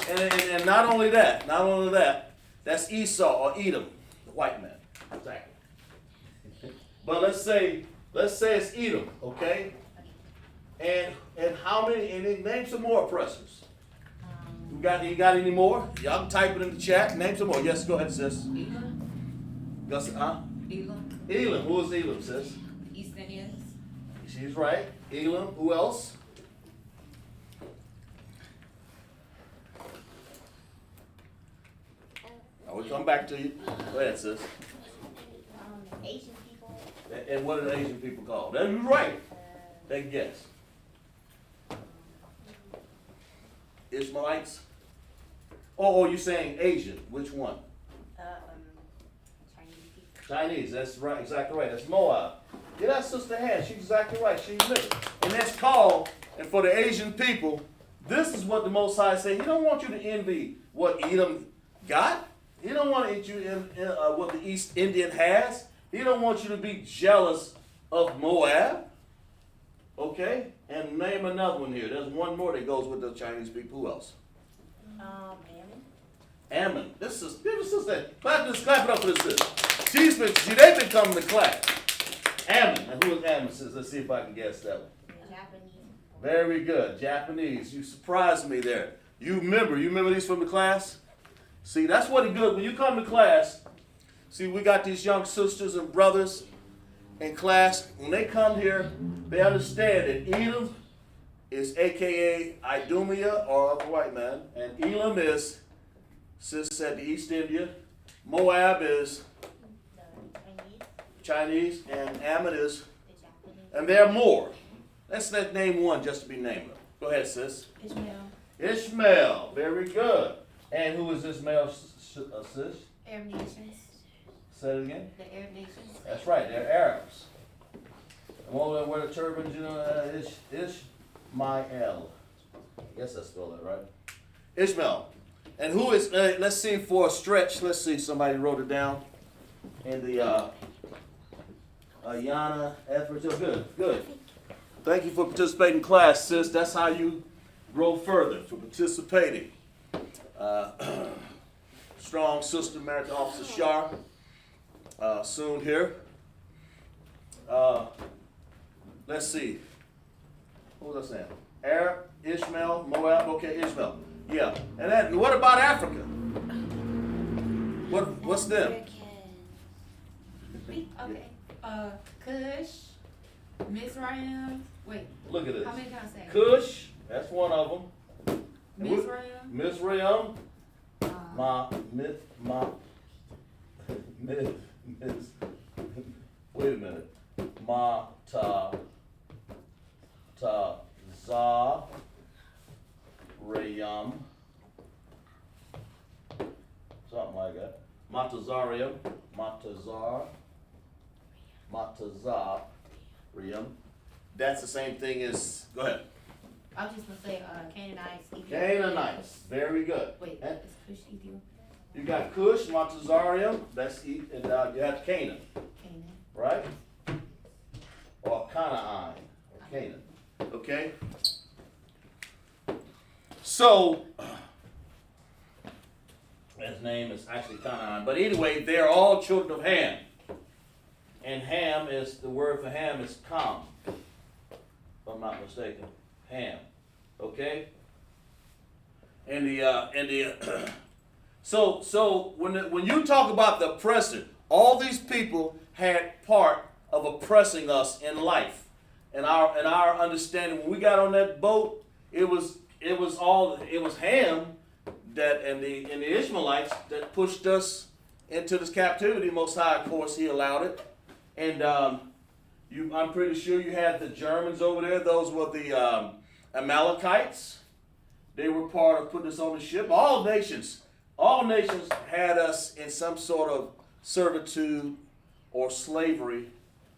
And not only that, that's Esau or Edom, the white man. Exactly. But let's say it's Edom, okay? And how many? And name some more oppressors. You got any more? Y'all can type it in the chat. Name some more. Yes, go ahead, sis. Elam. Gus, Elam. Elam. Who is Elam, sis? East Indians. She's right. Elam. Who else? We'll come back to you. Go ahead, sis. Asian people. And what are the Asian people called? That's right. Take a guess. Ishmaelites? Oh, you're saying Asian. Which one? Chinese people. Chinese. That's right. Exactly right. That's Moab. Yeah, that's Sister Han. She's exactly right. She's living. And that's called, and for the Asian people, this is what the Most High said. He don't want you to envy what Edom got. He don't want to eat you in what the East Indian has. He don't want you to be jealous of Moab. Okay? And name another one here. There's one more that goes with the Chinese people. Who else? Ammon. Ammon. This is that. Clap it up for this. They've been coming to class. Ammon. And who is Ammon? Let's see if I can guess that one. Japanese. Very good. Japanese. You surprised me there. You remember these from the class? See, that's what it's good. When you come to class, see, we got these young sisters and brothers in class. When they come here, they understand that Edom is a.k.a. Idumea, or a white man. And Elam is, sis said, the East India. Moab is Chinese. And Ammon is, and there are more. Let's name one just to be named. Go ahead, sis. Ishmael. Very good. And who is Ishmael, sis? Arab nations. Say it again. The Arab nations. That's right. They're Arabs. The one that wear the turbans, you know, Ishmael. I guess I spelled that right. Ishmael. And who is, let's see for a stretch. Let's see, somebody wrote it down in the Yana effort. Oh, good. Thank you for participating in class, sis. That's how you grow further, for participating. Strong sister, married to Officer Sharp. Soon here. Let's see. What was I saying? Arab, Ishmael, Moab. Okay, Ishmael. Yeah. And what about Africa? What's them? Okay. Kush, Mizraim. Wait. Look at this. How many can I say? Kush, that's one of them. Mizraim. Mizraim. Wait a minute. Rayam. Something like that. Matazarium. Matazarium. That's the same thing as, go ahead. I was just gonna say, Canaanites. Canaanites. Very good. Wait, And is Cush Ethiopia? you got Cush, Matazarium, that's and you have Canaan, Canaan. right? Or Canaan, or Canaan. Okay? So, his name is actually Canaan. But anyway, they're all children of Ham. And Ham is, the word for Ham is Kam, if I'm not mistaken. Ham. Okay? And so when you talk about the oppressor, all these people had part of oppressing us in life. And our understanding, when we got on that boat, it was Ham that and the Ishmaelites that pushed us into this captivity. Most High, of course, He allowed it. And I'm pretty sure you had the Germans over there. Those were the Amalekites. They were part of putting us on the ship. All nations had us in some sort of servitude or slavery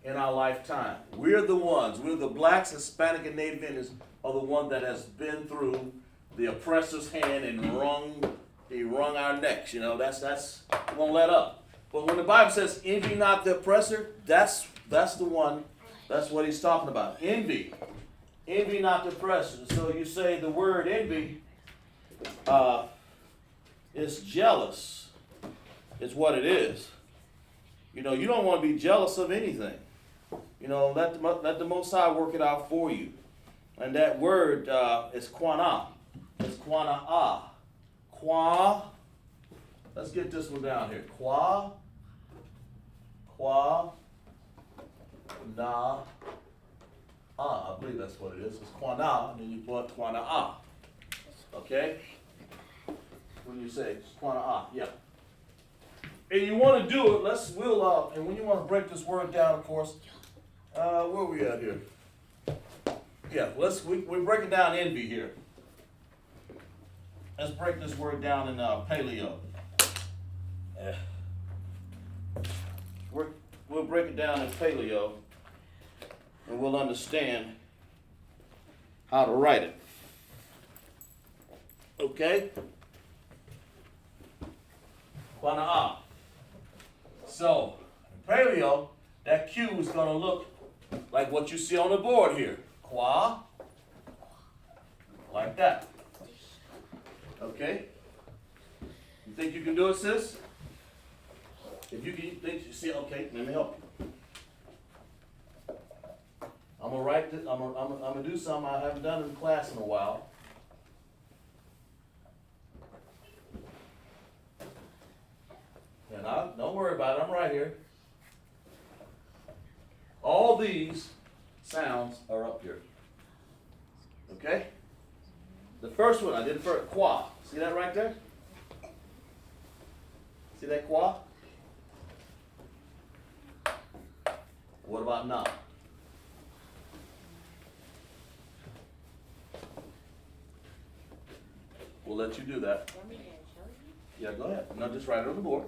in our lifetime. We're the blacks, Hispanic, and Native Indians are the one that has been through the oppressor's hand and wrung our necks. You know, that's won't let up. But when the Bible says envy not the oppressor, that's the one, that's what he's talking about. Envy not the oppressor. So you say the word envy is jealous, is what it is. You know, you don't want to be jealous of anything. You know, let the Most High work it out for you. And that word is quana. It's quana'ah. Qua. Let's get this one down here. Na. I believe that's what it is. It's quana, and then you put quana'ah. Okay? When you say quana'ah, yeah. And you want to do it, and when you want to break this word down, of course, where are we at here? Yeah, we're breaking down envy here. Let's break this word down in paleo. We'll break it down in paleo, and we'll understand how to write it. Okay? Quana'ah. So, in paleo, that Q is going to look like what you see on the board here. Qua. Like that. Okay? You think you can do it, sis? If you think you see, okay, let me help you. I'm gonna write this, I'm gonna do something I haven't done in class in a while. And don't worry about it, I'm right here. All these sounds are up here. Okay? The first one I did first, qua. See that right there? See that qua? What about na? We'll let you do that. Yeah, go ahead. No, just write it on the board.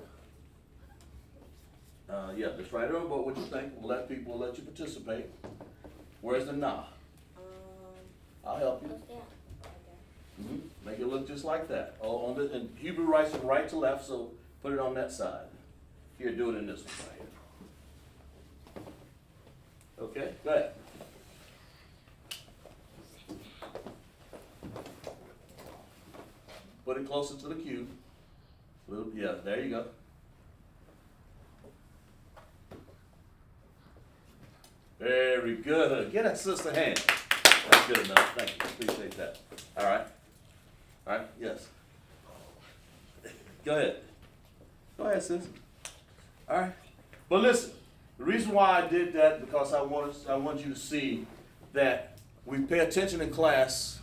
Yeah, just write it on the board what you think. We'll let you participate. Where's the na? I'll help you. Mm-hmm. Make it look just like that. And Hebrew writes from right to left, so put it on that side. Here, do it in this one right here. Okay, go ahead. Put it closer to the cube. Yeah, there you go. Very good. Get that sister hand. That's good enough. Thank you. Appreciate that. All right. All right, yes. Go ahead. Go ahead, sis. All right. But listen, the reason why I did that because I want you to see that we pay attention in class.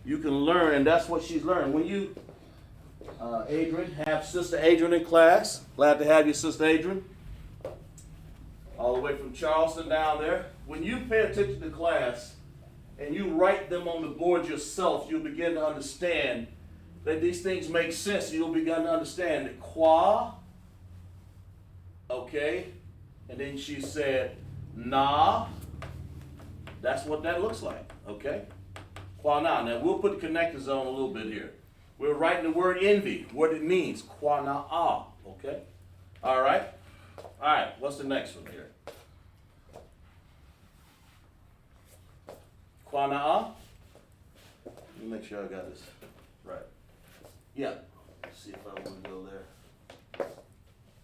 You can learn, and that's what she's learning. When you, Adrian, have Sister Adrian in class. Glad to have you, Sister Adrian. All the way from Charleston down there. When you pay attention to class and you write them on the board yourself, you'll begin to understand that these things make sense. You'll begin to understand that qua, okay, and then she said na. That's what that looks like, okay? Qua na. Now we'll put the connectors on a little bit here. We're writing the word envy, what it means, qua na ah, okay? All right? All right, what's the next one here? Qua na ah. Let me make sure I got this right. Yeah. Let's see if I want to go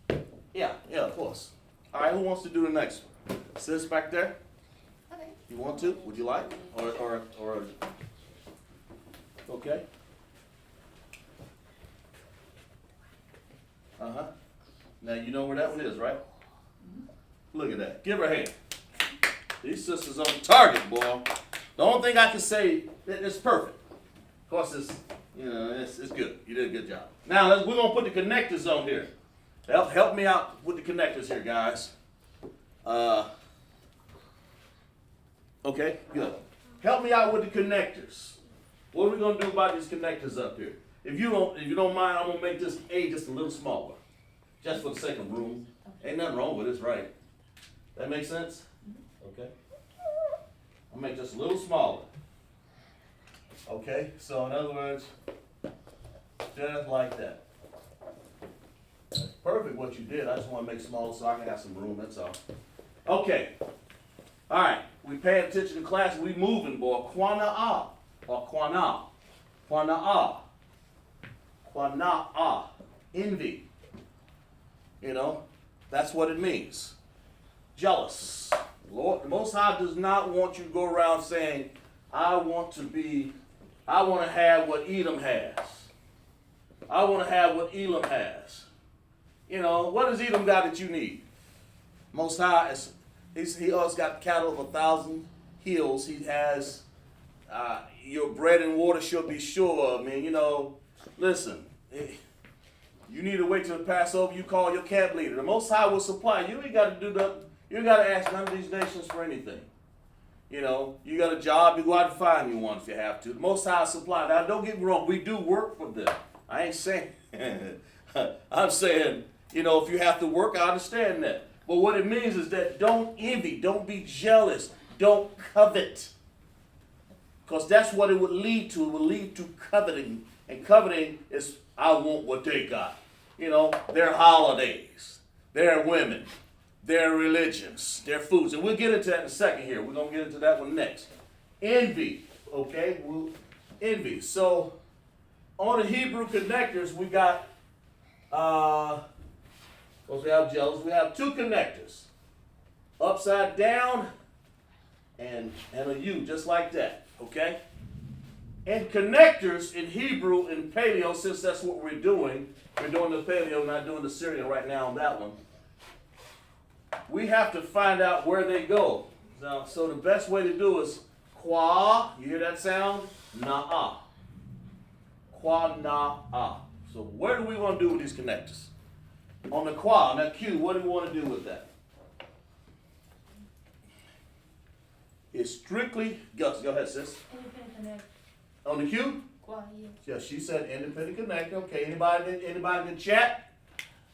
there. Yeah, of course. All right, who wants to do the next one? Sis back there? Okay. You want to? Would you like? Or okay. Uh-huh. Now you know where that one is, right? Look at that. Give her a hand. These sisters on target, boy. The only thing I can say, it's perfect. Of course, it's good. You did a good job. Now, we're going to put the connectors on here. Help me out with the connectors here, guys. Okay, good. Help me out with the connectors. What are we going to do about these connectors up here? If you don't mind, I'm going to make this A just a little smaller. Just for the sake of room. Ain't nothing wrong with this, right? That make sense? Okay. I'll make this a little smaller. Okay, so in other words, just like that. That's perfect what you did. I just want to make it smaller so I can have some room, that's all. Okay. All right, we paying attention in class. We moving, boy. Qua-na-ah, or qua-na. Qua-na-ah. Qua-na-ah. Envy. You know, that's what it means. Jealous. Lord, the Most High does not want you to go around saying, I want to have what Edom has. I want to have what Elam has. You know, what does Edom got that you need? Most High, he always got cattle of 1,000 hills. He has your bread and water shall be sure. I mean, you know, listen, you need to wait till the Passover. You call your camp leader. The Most High will supply. You ain't got to do that. You ain't got to ask none of these nations for anything. You know, you got a job, you go out and find you one if you have to. The Most High supply. Now, don't get me wrong, we do work for them. I ain't saying, I'm saying, you know, if you have to work, I understand that. But what it means is that don't envy, don't be jealous, don't covet. Because that's what it would lead to. It would lead to coveting. And coveting is, I want what they got. You know, their holidays, their women, their religions, their foods. And we'll get into that in a second here. We're going to get into that one next. Envy, okay? Envy. So, on the Hebrew connectors, we got, we have jealous. We have two connectors. Upside down and a U, just like that, okay? And connectors in Hebrew and Paleo, since that's what we're doing the Paleo, not doing the Syrian right now on that one. We have to find out where they go. Now, so the best way to do is qua, you hear that sound? Na-ah. Qua, na-ah. So what do we want to do with these connectors? On the qua, on that Q, what do we want to do with that? It's strictly, go ahead, sis. Independent connect. On the Q? Qua, yeah. Yeah, she said independent connector. Okay, anybody in the chat?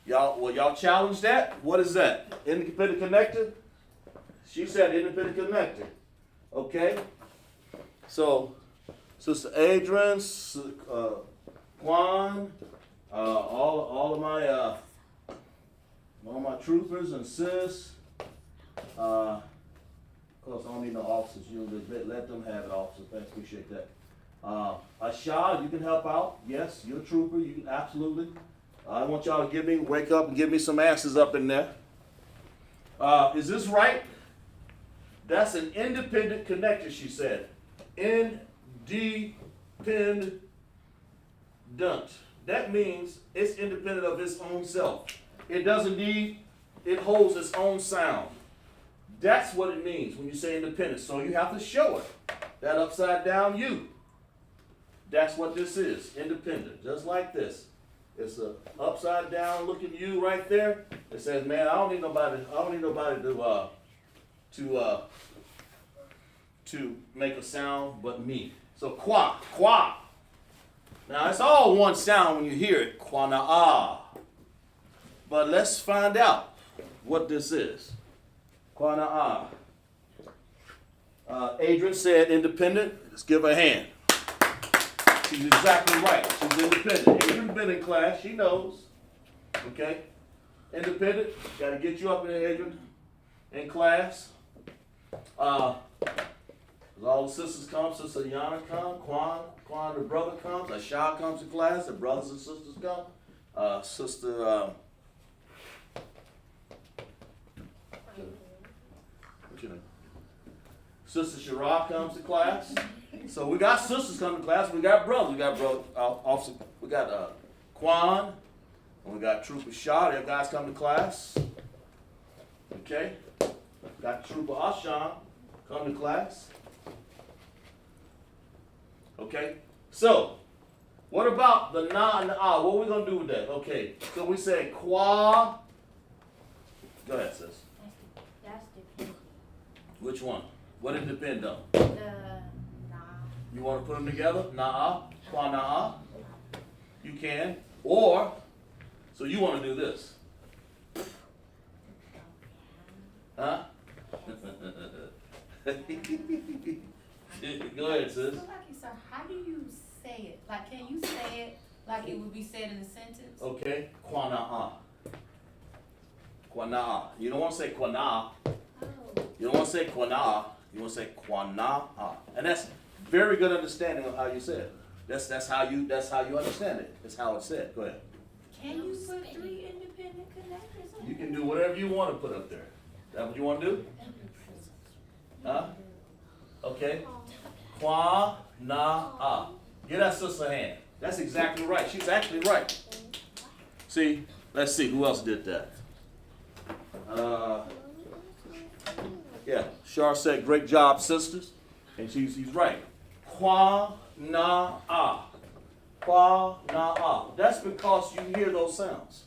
Y'all challenge that? What is that? Independent connector? She said independent connector. Okay. So, Sister Adrian, Juan, all of my troopers and sis. Of course, I don't need no officers. You know, let them have it, officers. Thanks, appreciate that. Asha, you can help out. Yes, you're a trooper. You can absolutely. I want y'all to wake up and give me some answers up in there. Is this right? That's an independent connector, she said. Independent That means it's independent of its own self. It doesn't need, it holds its own sound. That's what it means when you say independent. So you have to show it. That upside down U. That's what this is, independent, just like this. It's a upside down looking U right there. It says, man, I don't need nobody to make a sound but me. So qua. Now it's all one sound when you hear it, qua na ah. But let's find out what this is. Qua na ah. Adrian said independent. Let's give her a hand. She's exactly right. She's independent. Adrian's been in class. She knows. Okay? Independent. Got to get you up in there, Adrian, in class. All the sisters come. Sister Yana come. Quan, the brother comes. Asha comes to class. The brothers and sisters come. Sister... Sister Shara comes to class. So we got sisters coming to class. We got brothers. We got officer. We got Quan. And we got Trooper Shaw. Their guys come to class. Okay. Got Trooper Ashan come to class. Okay. So what about the na and the ah? What are we gonna do with that? Okay. So we say qua. Go ahead, sis. That's dependent. Which one? What it depend on? The nah. You want to put them together? Na'a, qua na'a. You can. Or, so you want to do this. Huh? Go ahead, sis. So like you, sir, how do you say it? Like, can you say it like it would be said in a sentence? Okay. Qua na'a. Qua na'a. You don't want to say qua na'a. You don't want to say qua na'a. You want to say qua na'a. And that's very good understanding of how you say it. That's how you understand it. That's how it's said. Go ahead. Can you put 3 independent connectors on? You can do whatever you want to put up there. Is that what you want to do? Huh? Okay. Qua na'a. Give that sister a hand. That's exactly right. She's actually right. See, let's see who else did that. Yeah, Shar said, great job, sisters. And he's right. Qua na'a. Qua na'a. That's because you hear those sounds.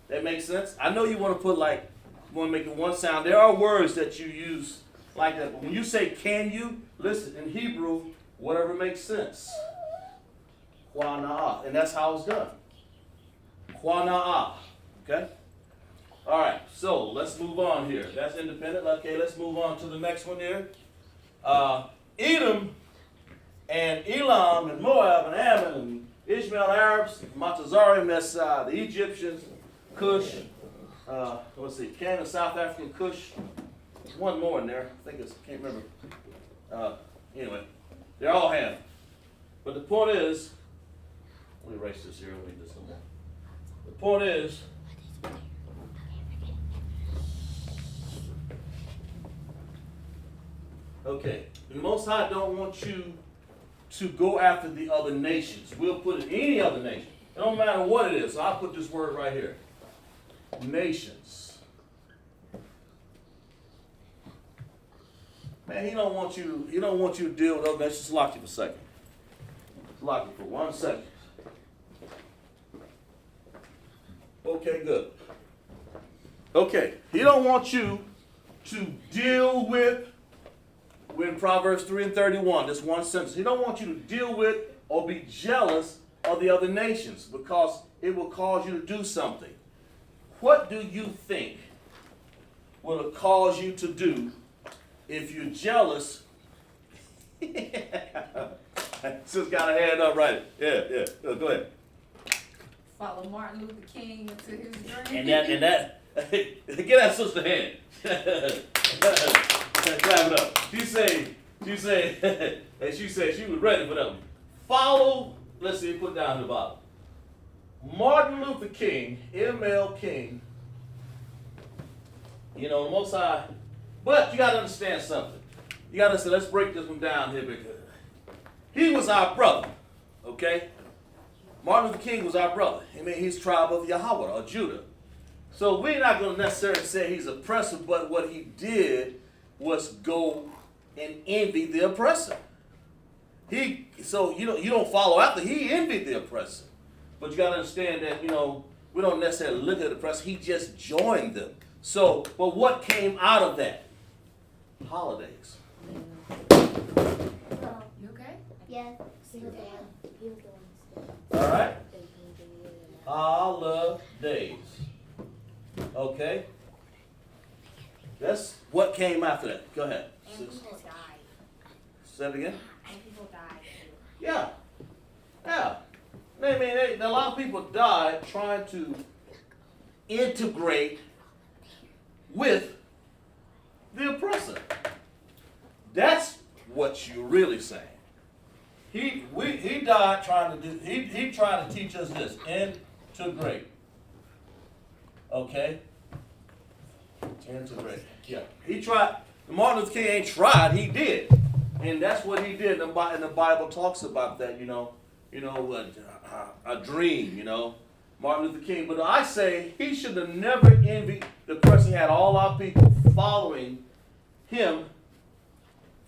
That makes sense? I know you want to put you want to make it one sound. There are words that you use like that. But when you say can you, listen, in Hebrew, whatever makes sense. Qua na'a. And that's how it's done. Qua na'a. Okay? All right, so let's move on here. That's independent. Okay, let's move on to the next one here. Edom and Elam and Moab and Ammon and Ishmael Arabs, Matazarim, that's the Egyptians, Cush, let's see, Canaan, South African, Cush. There's one more in there. I think can't remember. Anyway, they're all Ham. But the point is, let me erase this here. Let me do some more. The point is, okay, the Most High don't want you to go after the other nations. We'll put it any other nation. It don't matter what it is. So I'll put this word right here. Nations. Man, he don't want you to deal with other nations. Just lock you for a second. Just lock you for 1 second. Okay, good. Okay, he don't want you to deal with. We're in Proverbs 3 and 31, this one sentence. He don't want you to deal with or be jealous of the other nations because it will cause you to do something. What do you think will it cause you to do if you're jealous? Sis got her hand up right. Yeah. Go ahead. Follow Martin Luther King into his dream. And that, get that sister hand. Clap it up. She said she was ready for them. Follow, let's see, put down the bottom. Martin Luther King, ML King, the Most High. But you got to understand something. You got to say, let's break this one down here because he was our brother, okay? Martin Luther King was our brother. I mean, he's tribe of Yahweh or Judah. So we're not going to necessarily say he's oppressor, but what he did was go and envy the oppressor. So you don't follow after. He envied the oppressor. But you got to understand that, we don't necessarily look at the oppressor. He just joined them. So, but what came out of that? Holidays. You okay? Yes. All right? Holidays. Okay? That's what came after that. Go ahead. And people died. Say it again. And people died. Yeah. Yeah. I mean, a lot of people died trying to integrate with the oppressor. That's what you're really saying. He died trying to do. He tried to teach us this: integrate. Okay. Integrate. Yeah. He tried. Martin Luther King ain't tried. He did, and that's what he did. And the Bible talks about that. A dream. Martin Luther King. But I say he should have never envied the person. He had all our people following him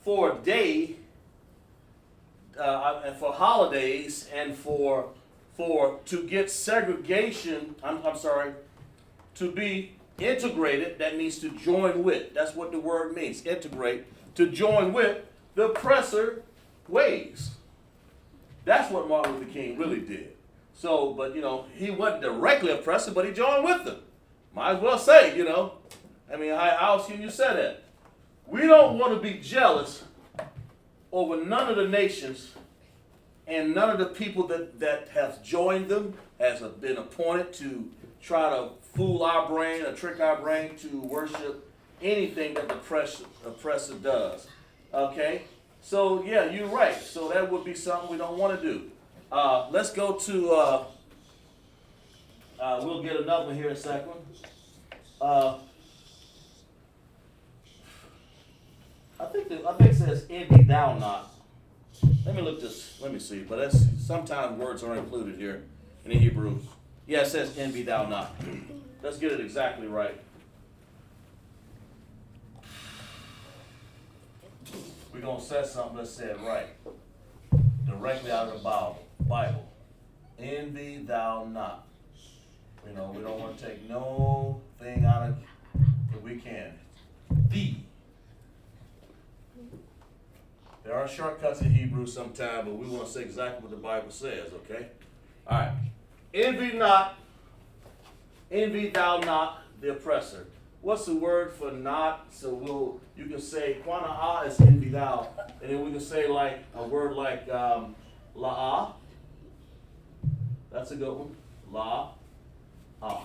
for a day, and for holidays, and for to get segregation. I'm sorry, to be integrated. That means to join with. That's what the word means. Integrate. To join with the oppressor ways. That's what Martin Luther King really did. So, but he wasn't directly oppressor, but he joined with them. Might as well say, I mean, how else can you say that? We don't want to be jealous over none of the nations and none of the people that have joined them, has been appointed to try to fool our brain or trick our brain to worship anything that the oppressor does. Okay? So, yeah, you're right. So that would be something we don't want to do. Let's go to, we'll get another one here in a second. I think it says envy thou not. Let me see. But sometimes words are included here in the Hebrew. Yeah, it says envy thou not. Let's get it exactly right. We're going to say something, let's say it right. Directly out of the Bible. Envy thou not. We don't want to take no thing out of it if we can. Thee. There are shortcuts in Hebrew sometimes, but we want to say exactly what the Bible says, okay? All right. Envy thou not the oppressor. What's the word for not? So you can say, Quanah is envy thou. And then we can say like a word like la'ah. That's a good one. La'ah.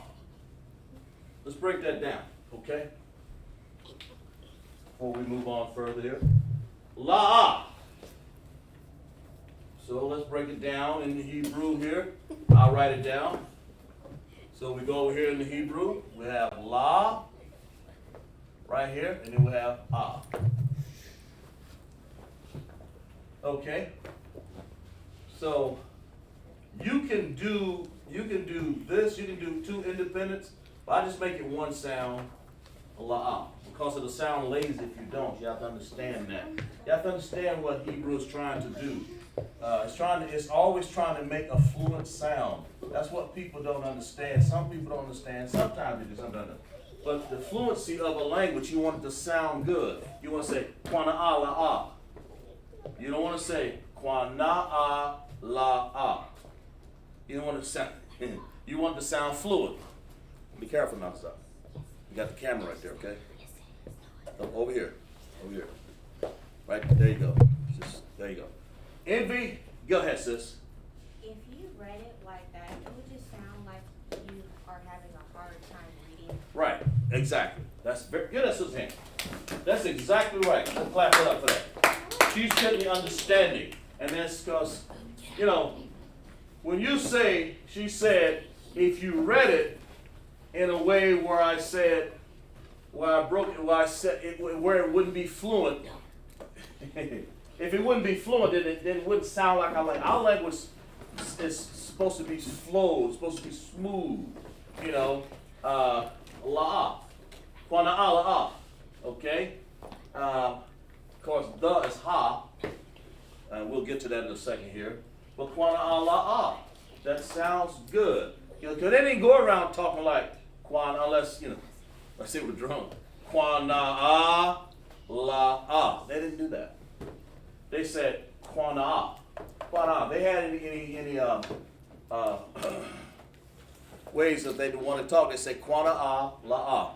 Let's break that down, okay? Before we move on further here. La'ah. So let's break it down in the Hebrew here. I'll write it down. So we go over here in the Hebrew. We have la right here, and then we have ah. Okay. So you can do this. You can do two independents, but I just make it one sound, la'ah, because it'll sound lazy if you don't. You have to understand that. You have to understand what Hebrew is trying to do. It's always trying to make a fluent sound. That's what people don't understand. Some people don't understand. Sometimes they do, sometimes don't. But the fluency of a language, you want it to sound good. You want to say quana'a la'ah. You don't want to say quana'a la'ah. You don't want to sound. You want it to sound fluent. Be careful now, stuff. You got the camera right there, okay? Over here. Right there you go. There you go. Envy. Go ahead, sis. If you read it like that, it would just sound like you are having a hard time reading. Right. Exactly. That's very good. That's his hand. That's exactly right. Let's clap it up for that. She's getting the understanding, and that's because, when you say, she said, if you read it in a way where I said, where it wouldn't be fluent. If it wouldn't be fluent, then it wouldn't sound like our language is supposed to be flow, it's supposed to be smooth. You know, la'ah, quana'a la'ah, okay? Of course, the is ha, and we'll get to that in a second here. But quana'a la'ah, that sounds good. You know, because they didn't go around talking like quan unless, you know, let's see with the drum. Quana'a la'ah. They didn't do that. They said quana'a. Quana'a. They had any ways that they want to talk. They say quana'a la'ah.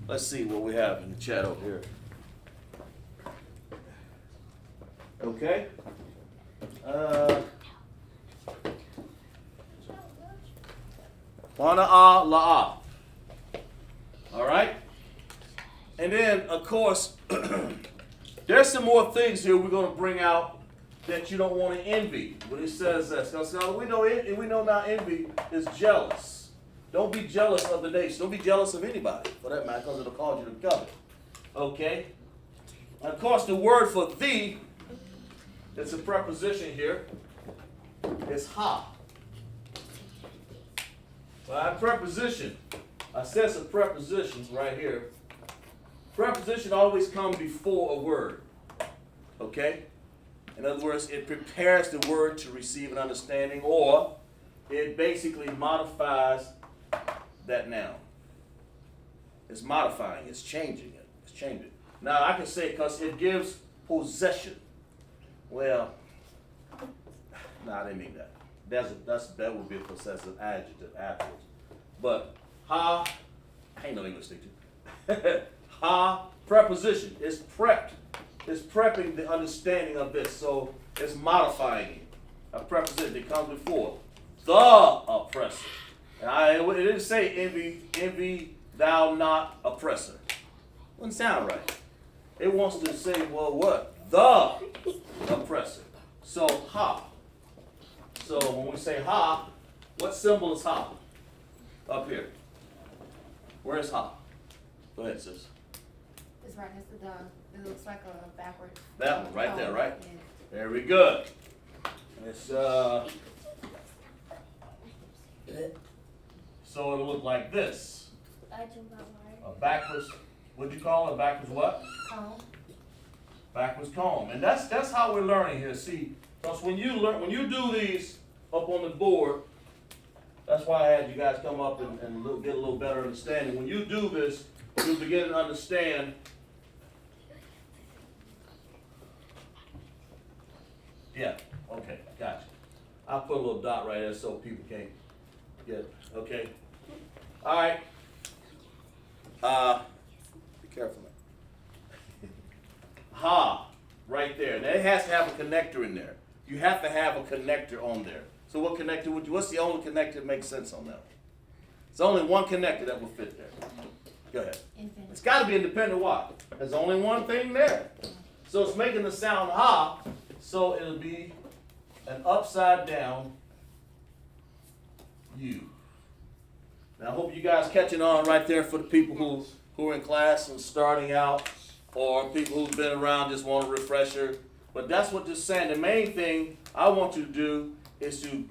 Let's see what we have in the chat over here. Okay. Quana'a la'ah. All right. And then, of course, there's some more things here we're going to bring out that you don't want to envy. When it says that, we know now envy is jealous. Don't be jealous of the nation. Don't be jealous of anybody, for that matter, because it'll cause you to covet. Okay? And of course, the word for thee, it's a preposition here, is ha. Well, that preposition, I said it's a preposition right here. Preposition always comes before a word. Okay? In other words, it prepares the word to receive an understanding, or it basically modifies that noun. It's modifying, it's changing it. It's changing. Now I can say because it gives possession. Well, no, I didn't mean that. That would be a possessive adjective afterwards. But ha, I ain't no English teacher. Ha, preposition, is prepped. It's prepping the understanding of this, so it's modifying it. A preposition that comes before the oppressor. And it didn't say envy thou not oppressor. Wouldn't sound right. It wants to say, well, what? The oppressor. So ha. So when we say ha, what symbol is ha? Up here. Where's ha? Go ahead, sis. It's right next to the, it looks like a backwards. That one right there, right? Yeah. Very good. It's so it'll look like this. A backwards, what'd you call it? A backwards what? Comb. Backwards comb. And that's how we're learning here. See, because when you do these up on the board, that's why I had you guys come up and get a little better understanding. When you do this, you'll begin to understand. Yeah, okay, gotcha. I'll put a little dot right there so people can't get it. Okay. All right. Be careful. Ha, right there. Now it has to have a connector in there. You have to have a connector on there. So what connector would you? What's the only connector that makes sense on that? It's only one connector that will fit there. Go ahead. Infinite. It's got to be independent. Why? There's only one thing there. So it's making the sound ha. So it'll be an upside down U. Now I hope you guys catching on right there for the people who are in class and starting out, or people who've been around just want a refresher. But that's what this is saying. The main thing I want you to do is to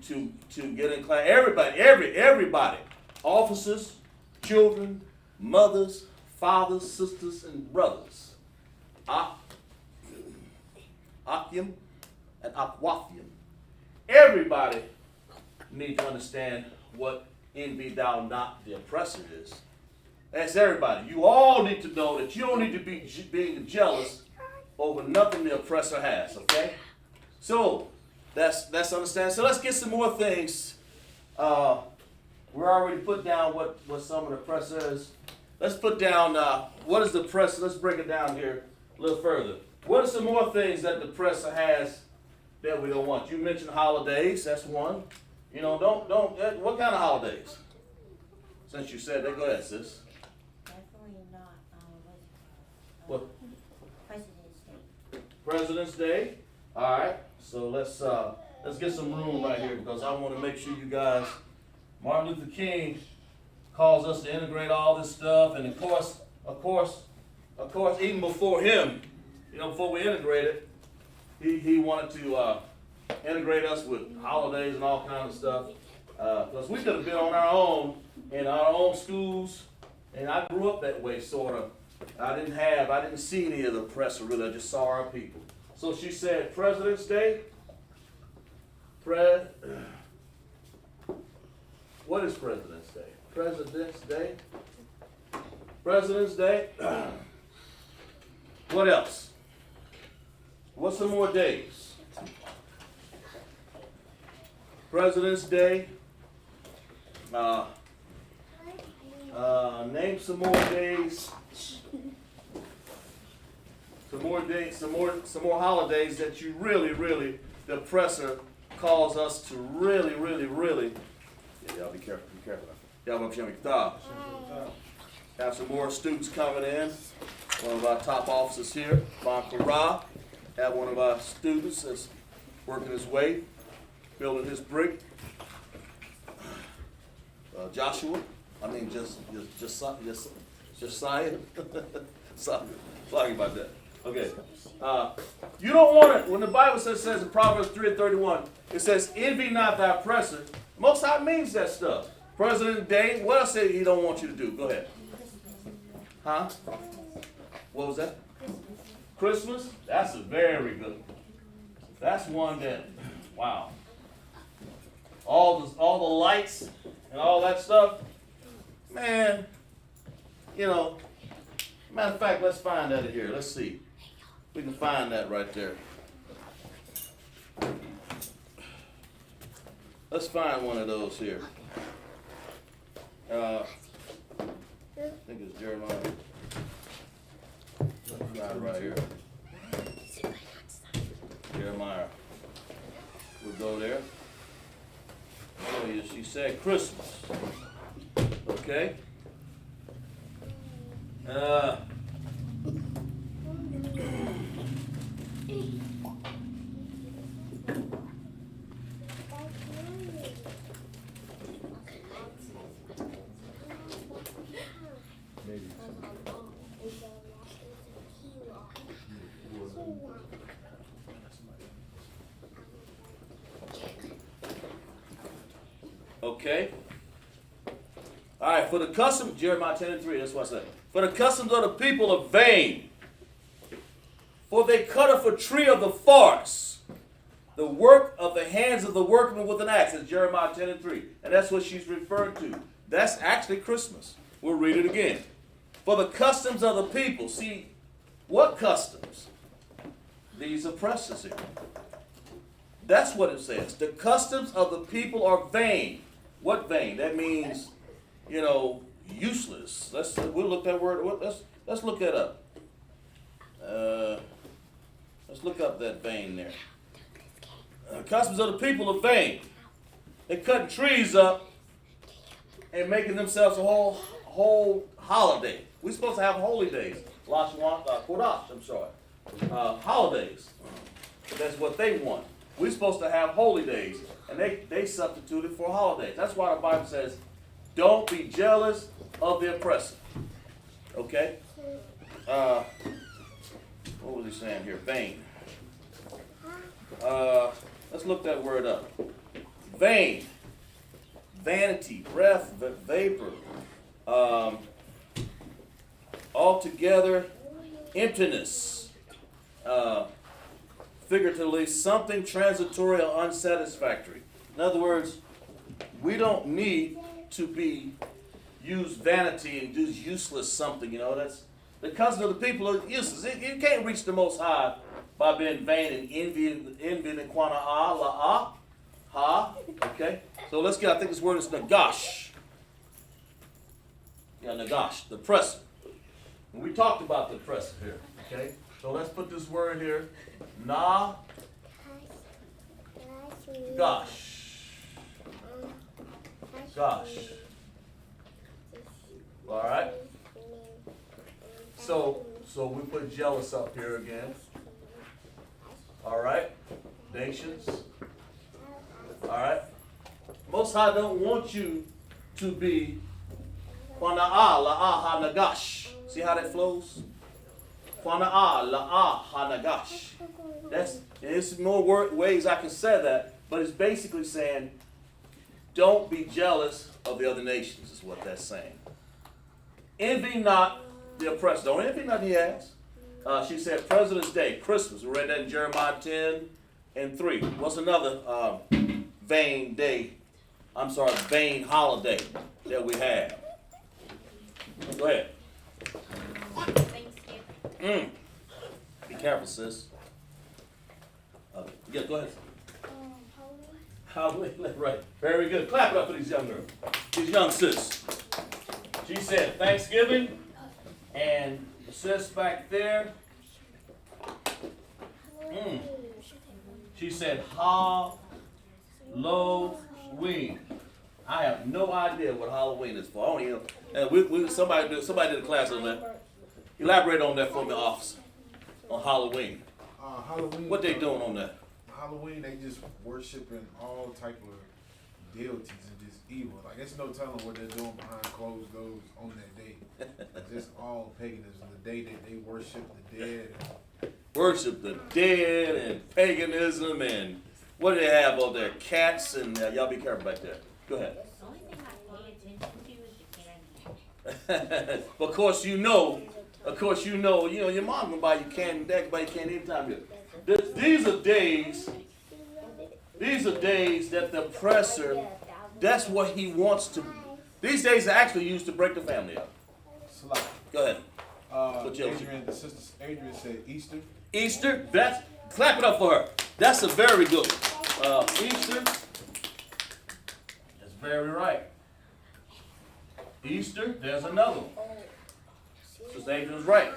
get in class. Everybody, officers, children, mothers, fathers, sisters, and brothers. Akim and Akwathium. Everybody needs to understand what envy thou not the oppressor is. That's everybody. You all need to know that you don't need to be being jealous over nothing the oppressor has, okay? So, that's understand. So let's get some more things. We're already put down what some of the oppressor is. Let's put down what is the oppressor. Let's break it down here a little further. What are some more things that the oppressor has that we don't want? You mentioned holidays. That's one. You know, what kind of holidays? Since you said that, go ahead, sis. Definitely not, What? President's Day. President's Day. All right. So let's get some room right here because I want to make sure you guys. Martin Luther King calls us to integrate all this stuff, and of course, even before him, before we integrated, he wanted to integrate us with holidays and all kinds of stuff. Because we could have been on our own in our own schools, and I grew up that way, sort of. I didn't see any of the oppressor really. I just saw our people. So she said, President's Day. What is President's Day? President's Day. President's Day. What else? What's some more days? President's Day. Name some more days. Some more holidays that you really, the oppressor calls us to really. Yeah, y'all be careful. Have some more students coming in. One of our top officers here, Bankara, have one of our students that's working his way, building his brick. Joshua, Josiah. Sorry about that. Okay. You don't want it. When the Bible says in Proverbs 3:31, it says, envy not thy oppressor. Most High means that stuff. President Day, what else did he don't want you to do? Go ahead. Huh? What was that? Christmas? That's a very good one. That's one that, wow. All the lights and all that stuff. Man, matter of fact, let's find that here. Let's see. We can find that right there. Let's find one of those here. I think it's Jeremiah. Let's find it right here. Jeremiah. We'll go there. Oh, yeah, she said Christmas. Okay. Okay. All right, for the custom, Jeremiah 10:3, that's what I said. For the customs of the people are vain. For they cutteth a tree of the forest, the work of the hands of the workman with an axe. That's Jeremiah 10:3. And that's what she's referring to. That's actually Christmas. We'll read it again. For the customs of the people. See, what customs? These oppressors here. That's what it says. The customs of the people are vain. What vain? That means, useless. We'll look that word. Let's look that up. Let's look up that vain there. Customs of the people are vain. They're cutting trees up and making themselves a whole holiday. We're supposed to have holy days. LASHAWAN QADASH, I'm sorry. Holidays. But that's what they want. We're supposed to have holy days. And they substituted for holidays. That's why the Bible says, don't be jealous of the oppressor. Okay? What was he saying here? Vain. Let's look that word up. Vain. Vanity, breath, vapor. Altogether, emptiness. Figuratively, something transitory or unsatisfactory. In other words, we don't need to use vanity and do useless something. That's the customs of the people are useless. You can't reach the Most High by being vain and envying and quana ha. Okay, so let's get. I think this word is nagash. Yeah, nagash, the oppressor. And we talked about the oppressor here. Okay, so let's put this word here. Na. Gosh. All right. So we put jealous up here again. All right. Nations. All right. Most High don't want you to be Quana'a la'a nagash. See how that flows? Quana'a la'a nagash. There's more ways I can say that, but it's basically saying don't be jealous of the other nations, is what that's saying. Envy not the oppressor. Don't envy not, he has. She said President's Day, Christmas. We read that in Jeremiah 10:3. What's another vain holiday that we have? Go ahead. Thanksgiving. Be careful, sis. Yeah, go ahead. Halloween, right. Very good. Clap it up for these young girls. These young sis. She said Thanksgiving, and the sis back there, she said Halloween. I have no idea what Halloween is for. I don't even know. Somebody did a class on that. Elaborate on that for me, officer, on Halloween. Halloween. What they doing on that? Halloween, they just worshiping all type of deities and just evil. Like, there's no telling what they're doing behind closed doors on that day. It's just all paganism. The day that they worship the dead. Worship the dead and paganism and what do they have over there? Cats and y'all be careful back there. Go ahead. The only thing I pay attention to is the candy. Of course you know, your mom can buy you candy, dad can buy you candy anytime you. These are days that the oppressor, that's what he wants to. These days are actually used to break the family up. Go ahead. Adrian, the sister Adrian said Easter. Easter, clap it up for her. That's a very good one. Easter, that's very right. Easter, there's another one. Sister Adrian's right.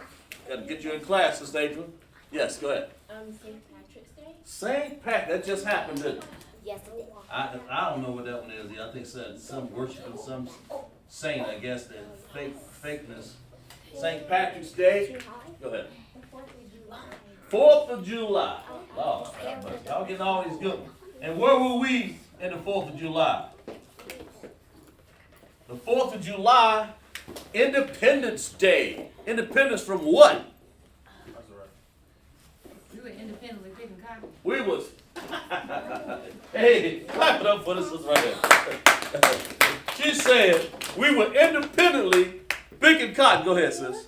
Got to get you in class, Sister Adrian. Yes, go ahead. St. Patrick's Day? St. Pat, that just happened, didn't it? Yes, it did. I don't know what that one is. I think some worshiping some saint, I guess, that fakeness. St. Patrick's Day. Go ahead. 4th of July. Oh, y'all getting all these good ones. And where were we in the 4th of July? The 4th of July, Independence Day. Independence from what? That's all right. We were independently picking cotton. We was. Hey, clap it up for this right here. She said we were independently picking cotton. Go ahead, sis.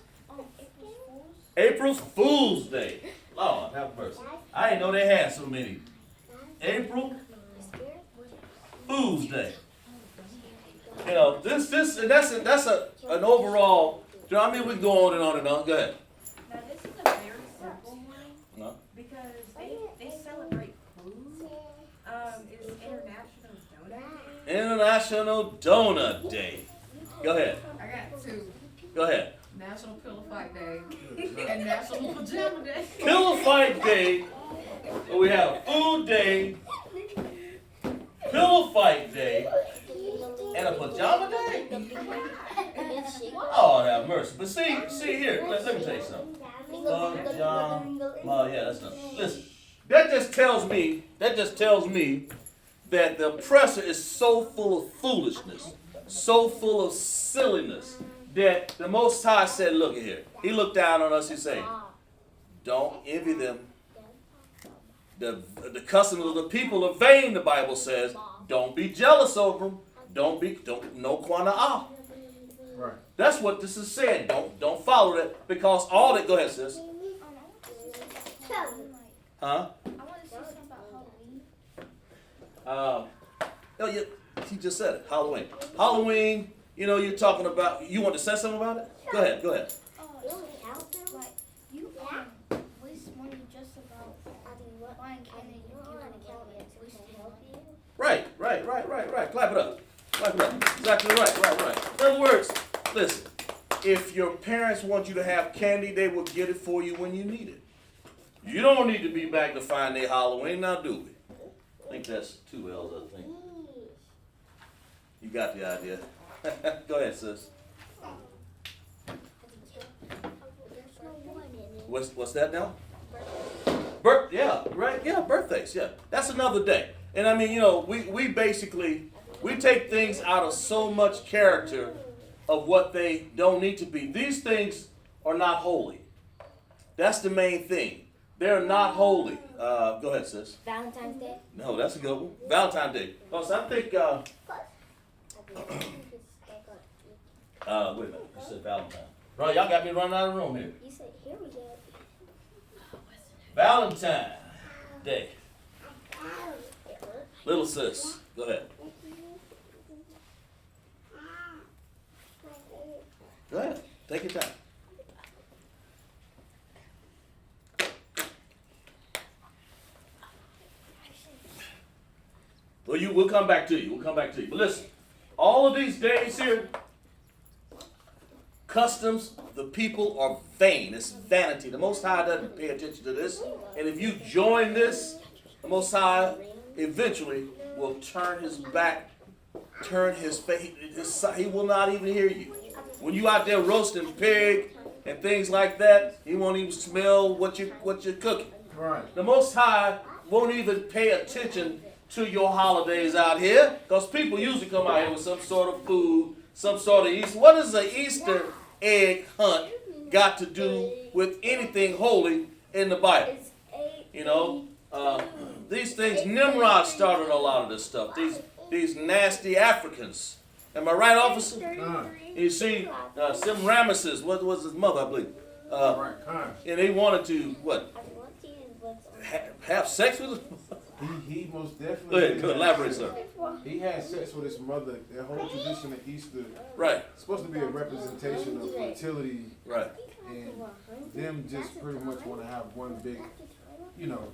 April Fool's Day. Lord, have mercy. I didn't know they had so many. April Fool's Day. You know, that's an overall. You know, I mean, we can go on and on and on. Go ahead. Now, this is a very simple one No? because they celebrate food. It's International Donut Day. International Donut Day. Go ahead. I got two. Go ahead. National Pillow Fight Day and National Pajama Day. Pillow Fight Day. We have a food day, pillow fight day, and a pajama day. Oh, have mercy. But see here. Let me tell you something. Pajama. Yeah, that's not. Listen, that just tells me that the oppressor is so full of foolishness, so full of silliness, that the Most High said, look at here. He looked down on us, he said, don't envy them. The customs of the people are vain, the Bible says. Don't be jealous over them. Don't no quana'ah. Right. That's what this is saying. Don't follow that because all that. Go ahead, sis. Huh? I want to say something about Halloween. Oh yeah, he just said it. Halloween. Halloween. You know, you're talking about. You want to say something about it? Go ahead. Go ahead. Like, you was morning just about buying candy. You want to count it to help you? Right. Clap it up. Exactly right. In other words, listen. If your parents want you to have candy, they will get it for you when you need it. You don't need to be back to find their Halloween, now do we? I think that's 2 L's, I think. You got the idea. Go ahead, sis. What's that now? Birthdays, yeah. That's another day. And I mean, you know, we basically take things out of so much character of what they don't need to be. These things are not holy. That's the main thing. They're not holy. Go ahead, sis. Valentine's Day. No, that's a good one. Valentine's Day. Because I think, wait a minute. You said Valentine. Bro, y'all got me running out of the room here. You said here we go. Valentine Day. Little sis. Go ahead. Go ahead. Take your time. Well, we'll come back to you. We'll come back to you. But listen, all of these days here, customs, the people are vain. It's vanity. The Most High doesn't pay attention to this. And if you join this, the Most High eventually will turn his back, turn his face. He will not even hear you. When you out there roasting pig and things like that, he won't even smell what you're cooking. Right. The Most High won't even pay attention to your holidays out here, because people usually come out here with some sort of food, some sort of Easter. What does an Easter egg hunt got to do with anything holy in the Bible? You know, these things, Nimrod started a lot of this stuff. These nasty Africans. Am I right, officer? You see, Semiramis, what was his mother, I believe? And they wanted to, what? Have sex with him? He most definitely. Go ahead, elaborate, sir. He had sex with his mother. The whole tradition of Easter, Right. it's supposed to be a representation of fertility, Right. and them just pretty much want to have one big,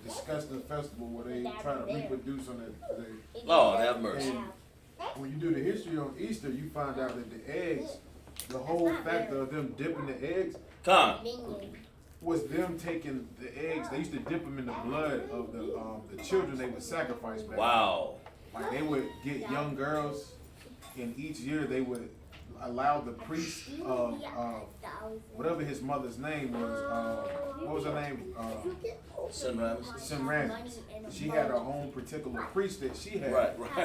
disgusting festival where they try to reproduce on the Lord have mercy. and when you do the history on Easter, you find out that the eggs, the whole factor of them dipping the eggs was them taking the eggs. They used to dip them in the blood of the children they would sacrifice back. Wow. Like they would get young girls, and each year they would allow the priest of whatever his mother's name was. What was her name? Semiramis. She had her own particular priest that she had.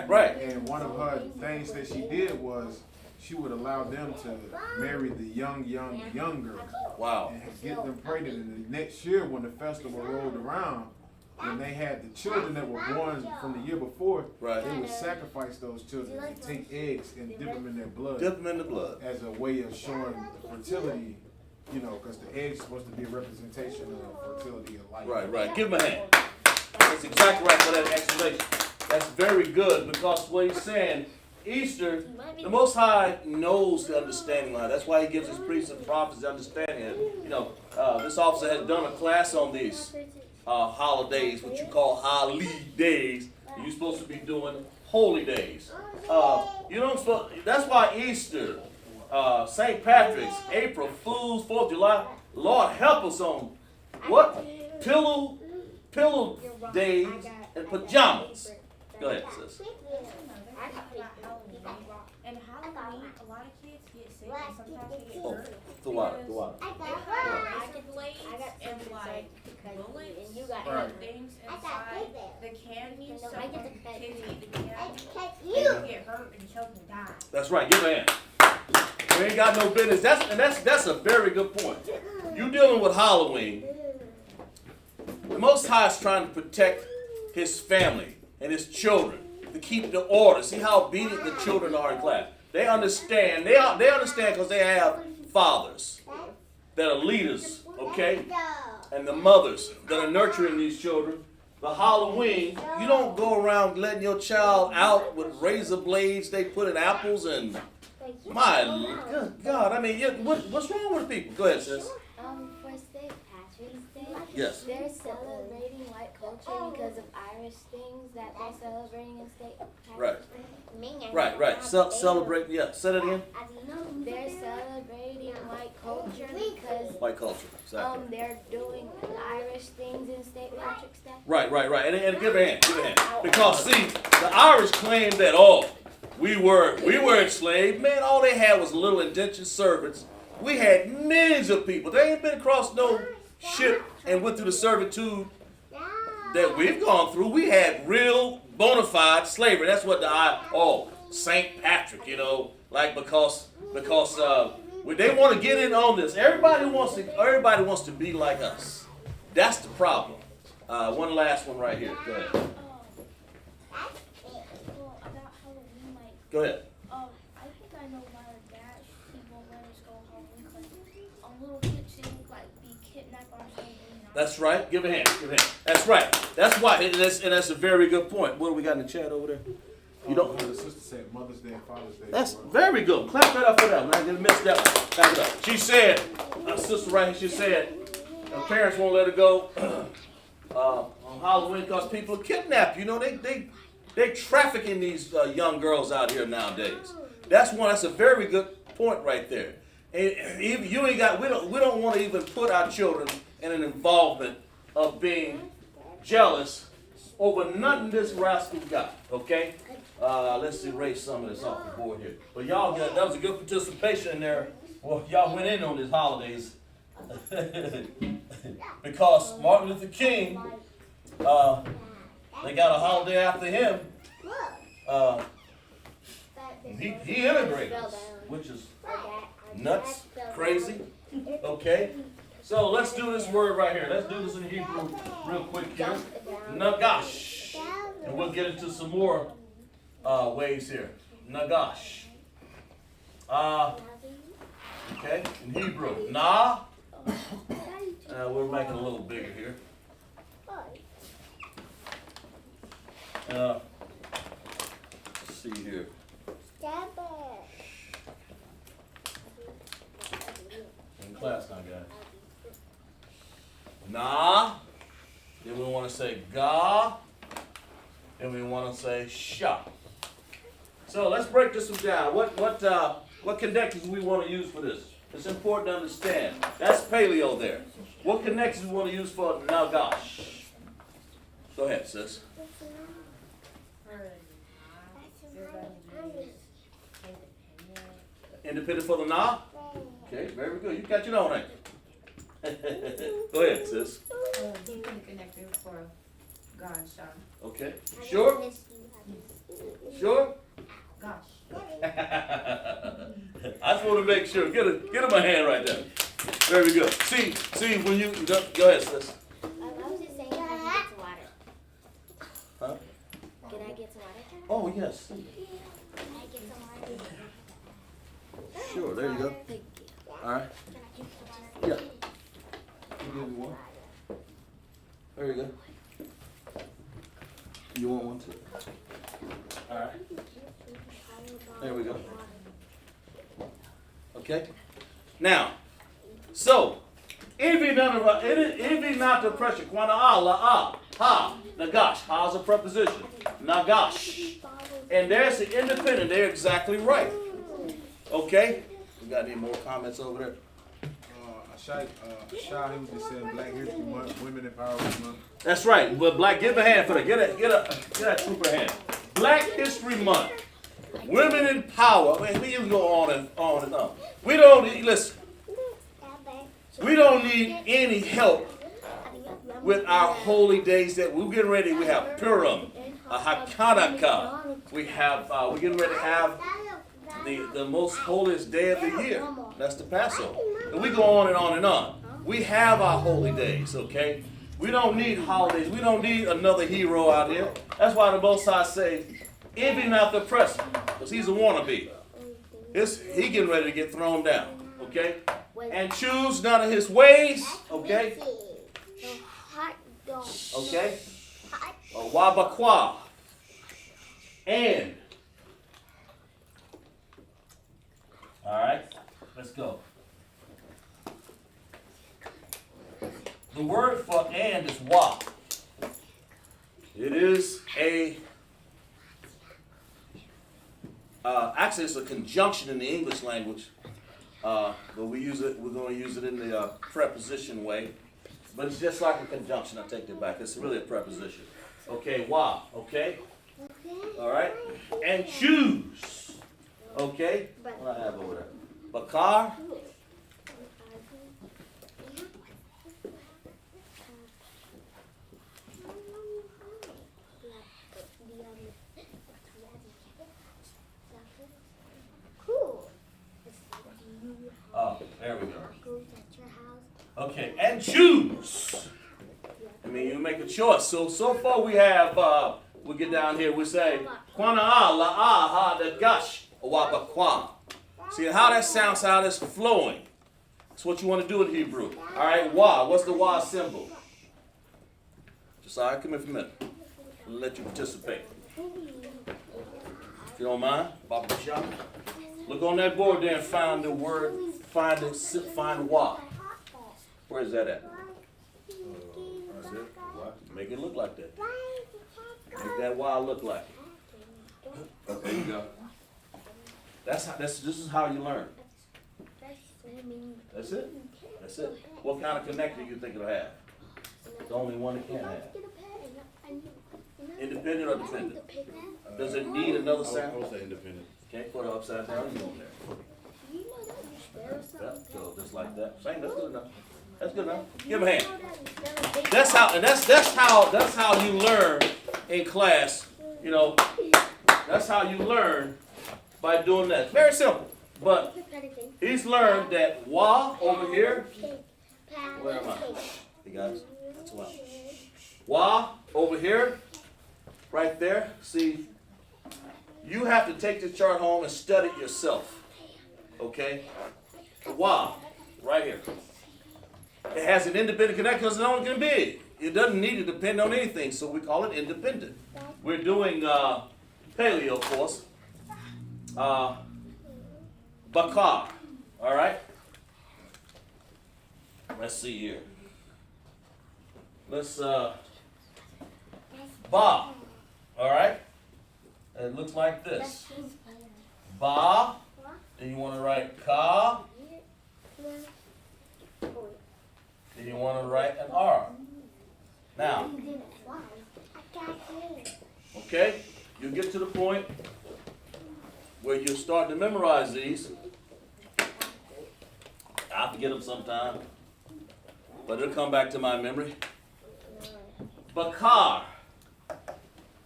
Right. And one of her things that she did was she would allow them to marry the young girls. Wow. And get them pregnant. And the next year when the festival rolled around, when they had the children that were born from the year before, they would sacrifice those children and take eggs and dip them in their blood. Dip them in the blood. As a way of showing fertility, because the eggs are supposed to be a representation of fertility and life. Right. Give him a hand. That's exactly right for that explanation. That's very good, because what he's saying, Easter, the Most High knows the understanding line. That's why he gives his priests and prophets the understanding. This officer has done a class on these holidays, what you call holidays. You're supposed to be doing holy days. That's why Easter, St. Patrick's, April Fool's, 4th of July, Lord help us on what? Pillow days and pajamas. Go ahead, sis. And Halloween, a lot of kids get sick and sometimes they get hurt. The water. They have blades and bullets and things inside the candy, so when kids eat the candy, they can get hurt and choke and die. That's right. Give a hand. We ain't got no business. That's a very good point. You dealing with Halloween. The Most High is trying to protect his family and his children, to keep the order. See how obedient the children are in class. They understand. They understand because they have fathers that are leaders, okay? And the mothers that are nurturing these children. The Halloween, you don't go around letting your child out with razor blades they put in apples and my God, I mean, what's wrong with people? Go ahead, sis. For St. Patrick's Day, Yes. they're celebrating white culture because of Irish things that they're celebrating in St. Patrick's Day. Right. Celebrating, yeah. Say that again. They're celebrating white culture because White culture, exactly. they're doing Irish things in St. Patrick's Day. Right. And give a hand. Because see, the Irish claimed that we were enslaved. Man, all they had was little indentured servants. We had millions of people. They ain't been across no ship and went through the servitude that we've gone through. We had real bona fide slavery. That's what St. Patrick, because they want to get in on this. Everybody wants to be like us. That's the problem. One last one right here. Go ahead. Well, about Halloween, like, Go ahead. I think I know my dad, he won't let us go Halloween because little kids should, like, be kidnapped on Halloween. That's right. Give a hand. Give a hand. That's right. That's why. And that's a very good point. What do we got in the chat over there? You don't. The sister said Mother's Day and Father's Day. That's very good. Clap that up for them. I didn't miss that one. Clap it up. She said, our sister right here, she said, her parents won't let her go on Halloween because people kidnap. You know, they trafficking these young girls out here nowadays. That's a very good point right there. And you ain't got. We don't want to even put our children in an involvement of being jealous over nothing this rascal got. Okay. Let's erase some of this off the board here. But y'all, that was a good participation in there. Well, y'all went in on these holidays because Martin Luther King, they got a holiday after him. He integrated us, which is nuts, crazy. Okay, so let's do this word right here. Let's do this in Hebrew real quick here. Nagash, and we'll get into some more ways here. Nagash. Okay, in Hebrew. Na. We're making it a little bigger here. Let's see here. In class now, guys. Na. Then we want to say ga. Then we want to say sha. So let's break this one down. What connections we want to use for this? It's important to understand. That's paleo there. What connections we want to use for nagash? Go ahead, sis. Independent for the na? Okay, very good. You got your own, ain't you? Go ahead, sis. Deeply connected for God, Sean. Okay. Sure? Sure? Gosh. I just want to make sure. Get him a hand right there. Very good. See when you go ahead, sis. I was just saying, can I get some water? Huh? Can I get some water? Oh yes. Can I get some water? Sure. There you go. Thank you. All right. Can I get some water? Yeah. I'll give you one. There you go. You want one too? All right. There we go. Okay. Now, so envy not the pressure. Kwana la ha nagash. Ha's a preposition. Nagash. And there's the independent. They're exactly right. Okay. We got any more comments over there? Shah, he was just saying Black History Month, Women Empowerment Month. That's right. Well, Black, give a hand for that. Get that trooper a hand. Black History Month. Women in power. Man, we can go on and on and on. We don't need, listen, we don't need any help with our holy days that we're getting ready. We have Purim, Hakanaka. We're getting ready to have the most holiest day of the year. That's the Passover. And we go on and on and on. We have our holy days, okay? We don't need holidays. We don't need another hero out here. That's why the Most High say, envy not the oppressor, because he's a wannabe. He getting ready to get thrown down, okay? And choose none of his ways, okay? Okay? Wabakwa. And. All right, let's go. The word for and is wa. It is actually it's a conjunction in the English language, but we're going to use it in the preposition way. But it's just like a conjunction. I take that back. It's really a preposition. Okay, wa. Okay. All right. And choose. Okay. What do I have over there? Bakar. Oh, there we go. Okay, and choose. choice. So far we have, we get down here, we say, Quana'a, la'a, ha'dagash, wabakwa. See how that sounds, how that's flowing. That's what you want to do in Hebrew. All right, wa. What's the wa symbol? Just all right, come here for a minute. I'll let you participate. If you don't mind, Baba Shah. Look on that board there and find the word, find wa. Where is that at? That's it. Make it look like that. Make that wa look like it. There you go. This is how you learn. That's it. That's it. What kind of connector do you think it'll have? It's only one it can have. Independent or dependent? Does it need another sound? I would say independent. Can't put it upside down. You on there. Yep, so just like that. Same. That's good enough. That's good enough. Give him a hand. That's how you learn in class. You know, that's how you learn by doing that. Very simple. But he's learned that wa over here. Where am I? You guys, that's loud. Wa over here, right there. See, you have to take this chart home and study it yourself. Okay? Wa, right here. It has an independent connection because it's only going to be. It doesn't need to depend on anything, so we call it independent. We're doing paleo, of course. Bakar. All right? Let's see here. Let's, ba. All right? It looks like this. Ba. Then you want to write ka. Then you want to write an R. Now, okay, you get to the point where you start to memorize these. I forget them sometime, but it'll come back to my memory. Bakar.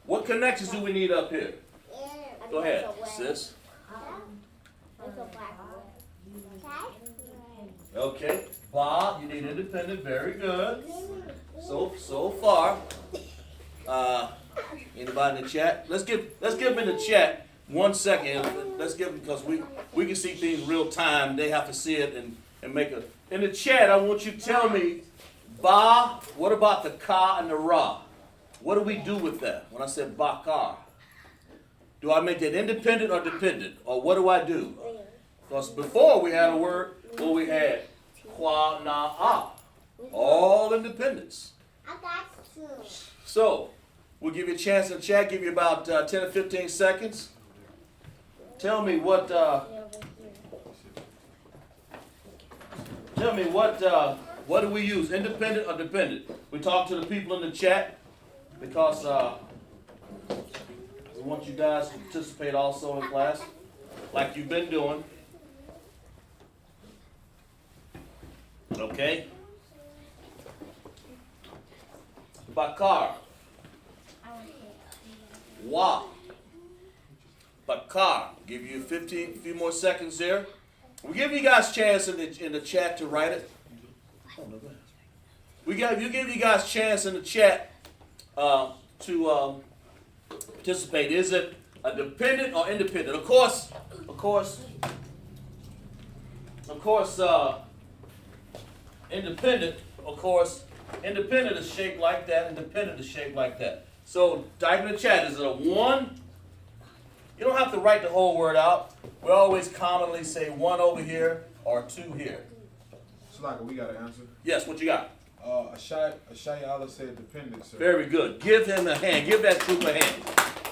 What connections do we need up here? Go ahead, sis. Okay, ba, you need independent. Very good. So far. Anybody in the chat? Let's give them in the chat 1 second. Let's give them, because we can see things real time. They have to see it and make a. In the chat, I want you to tell me, ba, what about the ka and the ra? What do we do with that? When I said bakar, do I make that independent or dependent? Or what do I do? Because before we had a word where we had qua, na, a. All independence. I got you. So, we'll give you a chance in the chat, give you about 10 or 15 seconds. Tell me what do we use, independent or dependent? We talk to the people in the chat because we want you guys to participate also in class, like you've been doing. Okay? Bakar. Wa. Bakar. Give you a few more seconds there. We'll give you guys a chance in the chat to write it. Give you guys a chance in the chat to participate. Is it a dependent or independent? Of course, independent. Of course, independent is shaped like that. Independent is shaped like that. So type in the chat. Is it a 1? You don't have to write the whole word out. We always commonly say 1 over here or 2 here. Slaka, we got an answer. Yes, what you got? Ashayala said dependent, sir. Very good. Give him a hand. Give that group a hand.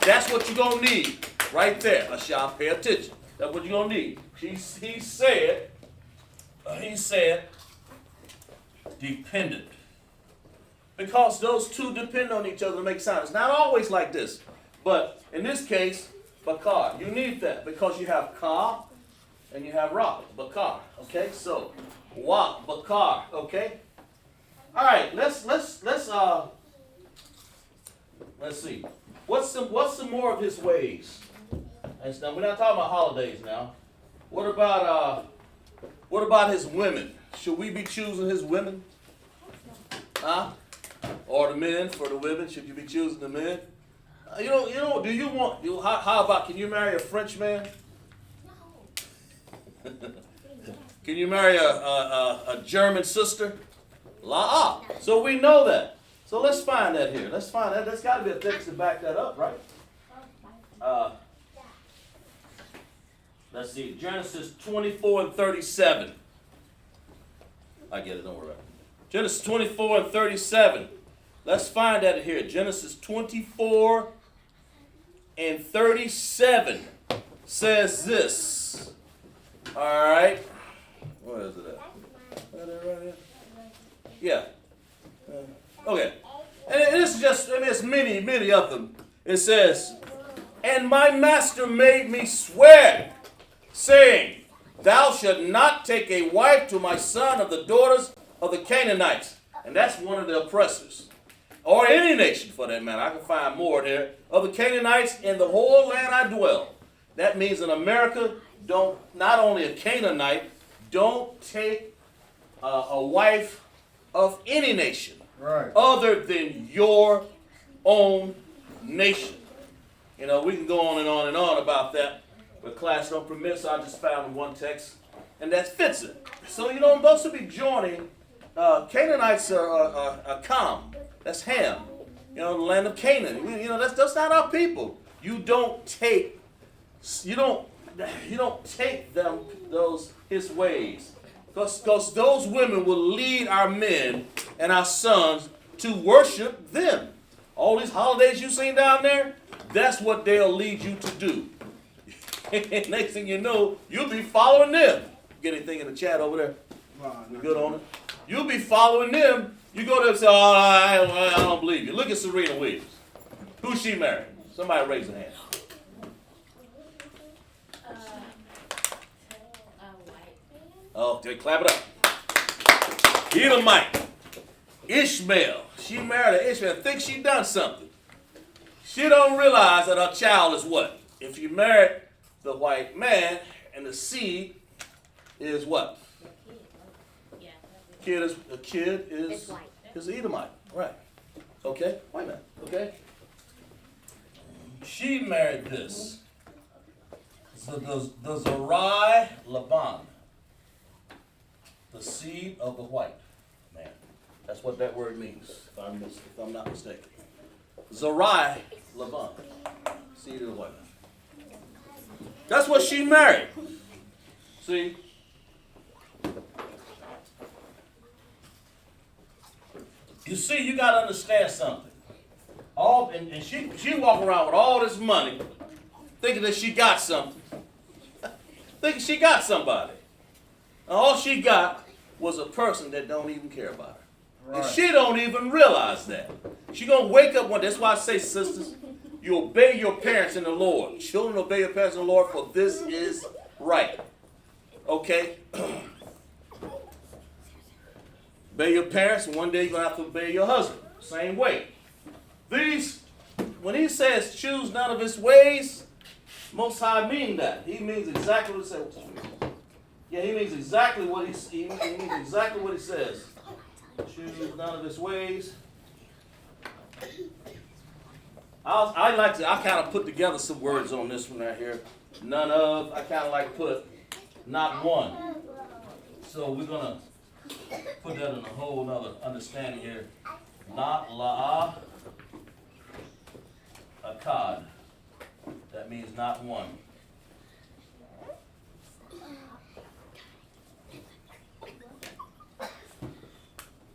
That's what you're going to need right there. Asha, pay attention. That's what you're going to need. He said dependent. Because those two depend on each other to make sound. It's not always like this. But in this case, bakar. You need that because you have ka and you have ra. Bakar. Okay? So, wa, bakar. Okay? All right, let's see. What's some more of his ways? And now, we're not talking about holidays now. What about his women? Should we be choosing his women? Huh? or the men for the women? Should you be choosing the men? Do you want? How about? Can you marry a French man? Can you marry a German sister? So we know that. So let's find that here. Let's find that. There's got to be a text to back that up, right? Let's see. Genesis 24 and 37. I get it. Don't worry about it. Genesis 24 and 37. Let's find that here. Genesis 24 and 37 says this. All right. Where is it at? Right here? Yeah. Okay. And this is just, there's many of them. It says, and my master made me swear, saying, thou shalt not take a wife to my son of the daughters of the Canaanites. And that's one of the oppressors. Or any nation for that matter. I can find more there. Of the Canaanites in the whole land I dwell. That means in America, not only a Canaanite, don't take a wife of any nation other than your own nation. You know, we can go on and on about that, but class don't permit, so I just found one text, and that fits it. So, you know, those will be joining, Canaanites are Ham, that's Ham, you know, the land of Canaan. You know, that's not our people. You don't take them, his ways. Because those women will lead our men and our sons to worship them. All these holidays you seen down there, that's what they'll lead you to do. Next thing you know, you'll be following them. Get anything in the chat over there? We good on it? You'll be following them. You go there and say, oh, I don't believe you. Look at Serena Williams. Who's she married? Somebody raise a hand. Oh, they clap it up. Edomite. Ishmael. She married an Ishmael. Think she done something. She don't realize that her child is what? If you married the white man and the seed is what? A kid is Edomite. Right. Okay. Wait a minute. Okay. She married this. So the Zerai Laban. The seed of the white man. That's what that word means, if I'm not mistaken. Zerai Laban. Seed of the white man. That's what she married. See? You see, you got to understand something. And she walking around with all this money, thinking that she got something. Thinking she got somebody. And all she got was a person that don't even care about her. Right. And she don't even realize that. She going to wake up one day. That's why I say, sisters, you obey your parents in the Lord. Children, obey your parents in the Lord, for this is right. Okay? Obey your parents, and one day you're going to have to obey your husband. Same way. When he says choose none of his ways, Most High mean that. He means exactly what he says. Yeah, he means exactly what he means exactly what he says. Choose none of his ways. I kind of put together some words on this one right here. None of. I kind of like put not one. So we're gonna put that in a whole nother understanding here. Not la akad. That means not one.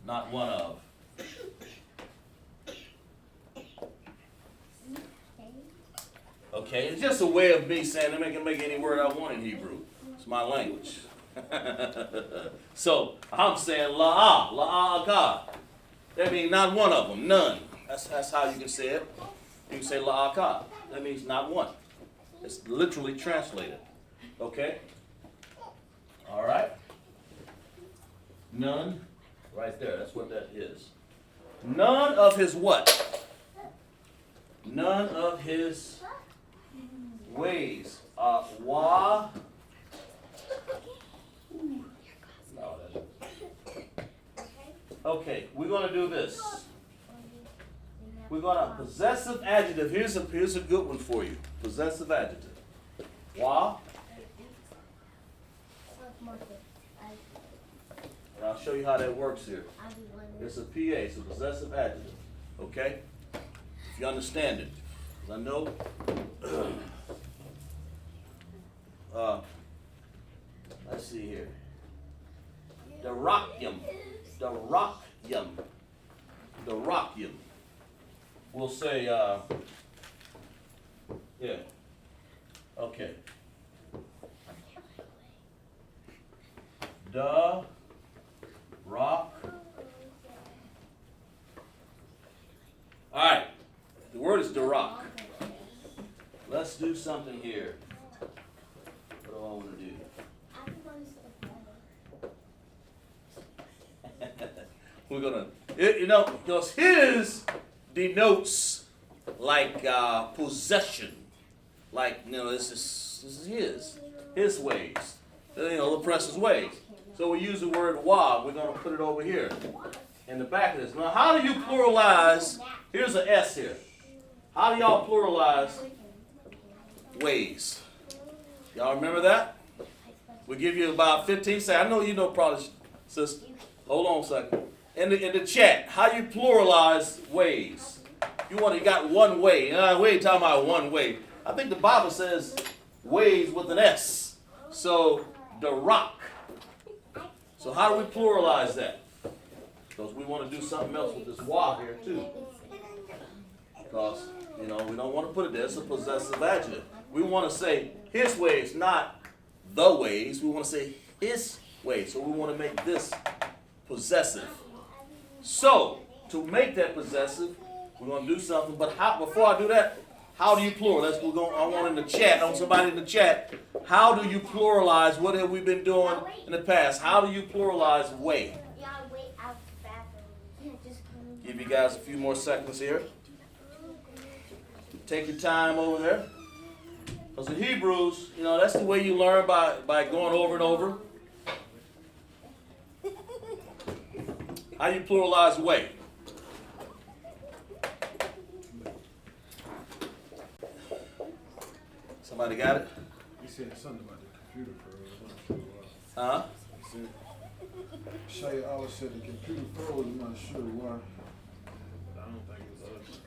Not one of. Okay, it's just a way of me saying I can make any word I want in Hebrew. It's my language. So I'm saying la akad. That means not one of them, none. That's how you can say it. You can say la akad. That means not one. It's literally translated. Okay? All right? None. Right there. That's what that is. None of his what? None of his ways. Wa. Okay, we're going to do this. We're gonna possessive adjective. Here's a good one for you. Possessive adjective. Wa. And I'll show you how that works here. It's a PA, it's a possessive adjective. Okay? If you understand it. 'Cause I know let's see here. Darakyum. We'll say yeah. Okay. Da rock. All right. The word is darak. Let's do something here. What do I want to do? We're gonna, because his denotes like possession, like this is his ways, the oppressor's ways. So we use the word wa. We're gonna put it over here in the back of this. Now, how do you pluralize? Here's an S here. How do y'all pluralize ways? Y'all remember that? We'll give you about 15 seconds. I know you know probably, sister. Hold on a second. In the chat, how you pluralize ways? You got one way. We ain't talking about one way. I think the Bible says ways with an S. So, the rock. So how do we pluralize that? Because we want to do something else with this wa here too. Because, we don't want to put it there. It's a possessive adjective. We want to say his ways, not the ways. We want to say his ways. So we want to make this possessive. So, to make that possessive, we're going to do something. But before I do that, how do you plural? I want in the chat, I want somebody in the chat. How do you pluralize? What have we been doing in the past? How do you pluralize way? Give you guys a few more seconds here. Take your time over there. Because in Hebrews, that's the way you learn by going over and over. How you pluralize way? Somebody got it? You said something about the computer froze. Huh? Shay always said the computer froze. I'm not sure why.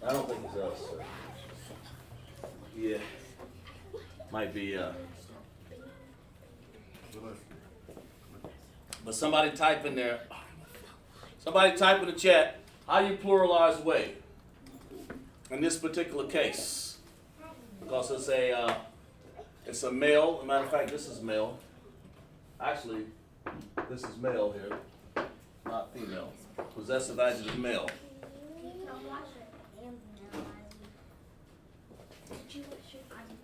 I don't think it's us. Sir. Yeah. Might be. But somebody type in there. Somebody type in the chat, how you pluralize way in this particular case. Because it's a male. As a matter of fact, this is male. Actually, this is male here, not female. Possessive adjective male.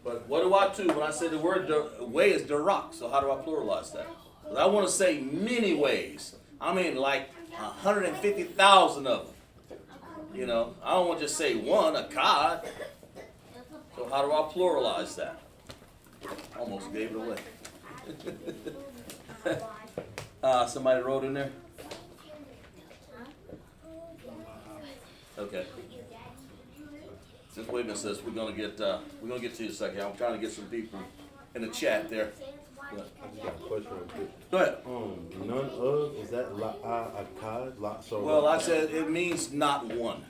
But what do I do when I say the word way is darak? So how do I pluralize that? Because I want to say many ways. I mean like 150,000 of them. I don't want to just say one, a cod. So how do I pluralize that? Almost gave it away. Somebody wrote in there? Okay. Just wait a minute, sis. We're gonna get to you in a second. I'm trying to get some people in the chat there. I just got a question real quick. Go ahead. None of, is that akad? So well, I said it means not one.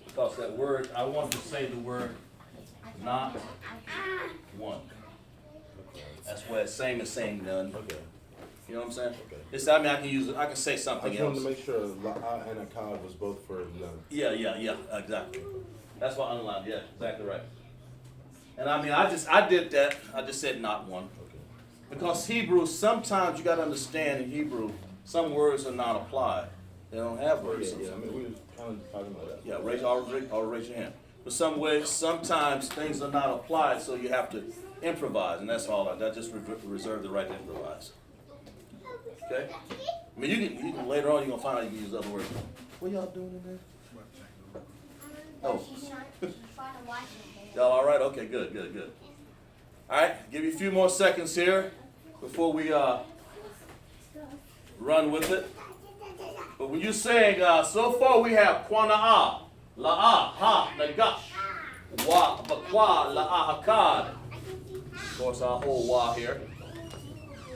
Because that word, I want to say the word not one. That's why it's same as saying none. Okay. You know what I'm saying? Okay. I can say I something just else. wanted to make sure la'a and akad was both for none. Yeah, exactly. That's what I underlined. Yeah, exactly right. And I did that. I just said not one. Okay. Because Hebrew, sometimes you got to understand in Hebrew, some words are not applied. They don't have words. Yeah. I mean, we were kind of talking about that. Yeah, raise your hand. But sometimes things are not applied, so you have to improvise, and that's all. I just reserve the right to improvise. Okay? I mean, you can later on you're gonna find out you can use other words. What y'all doing in there? Oh. Y'all all right? Okay, good. All right, give you a few more seconds here before we run with it. But when you're saying, so far we have quana'ah. La'a ha nagash. Wa bakwa la'a hakad. Of course, our whole wa here.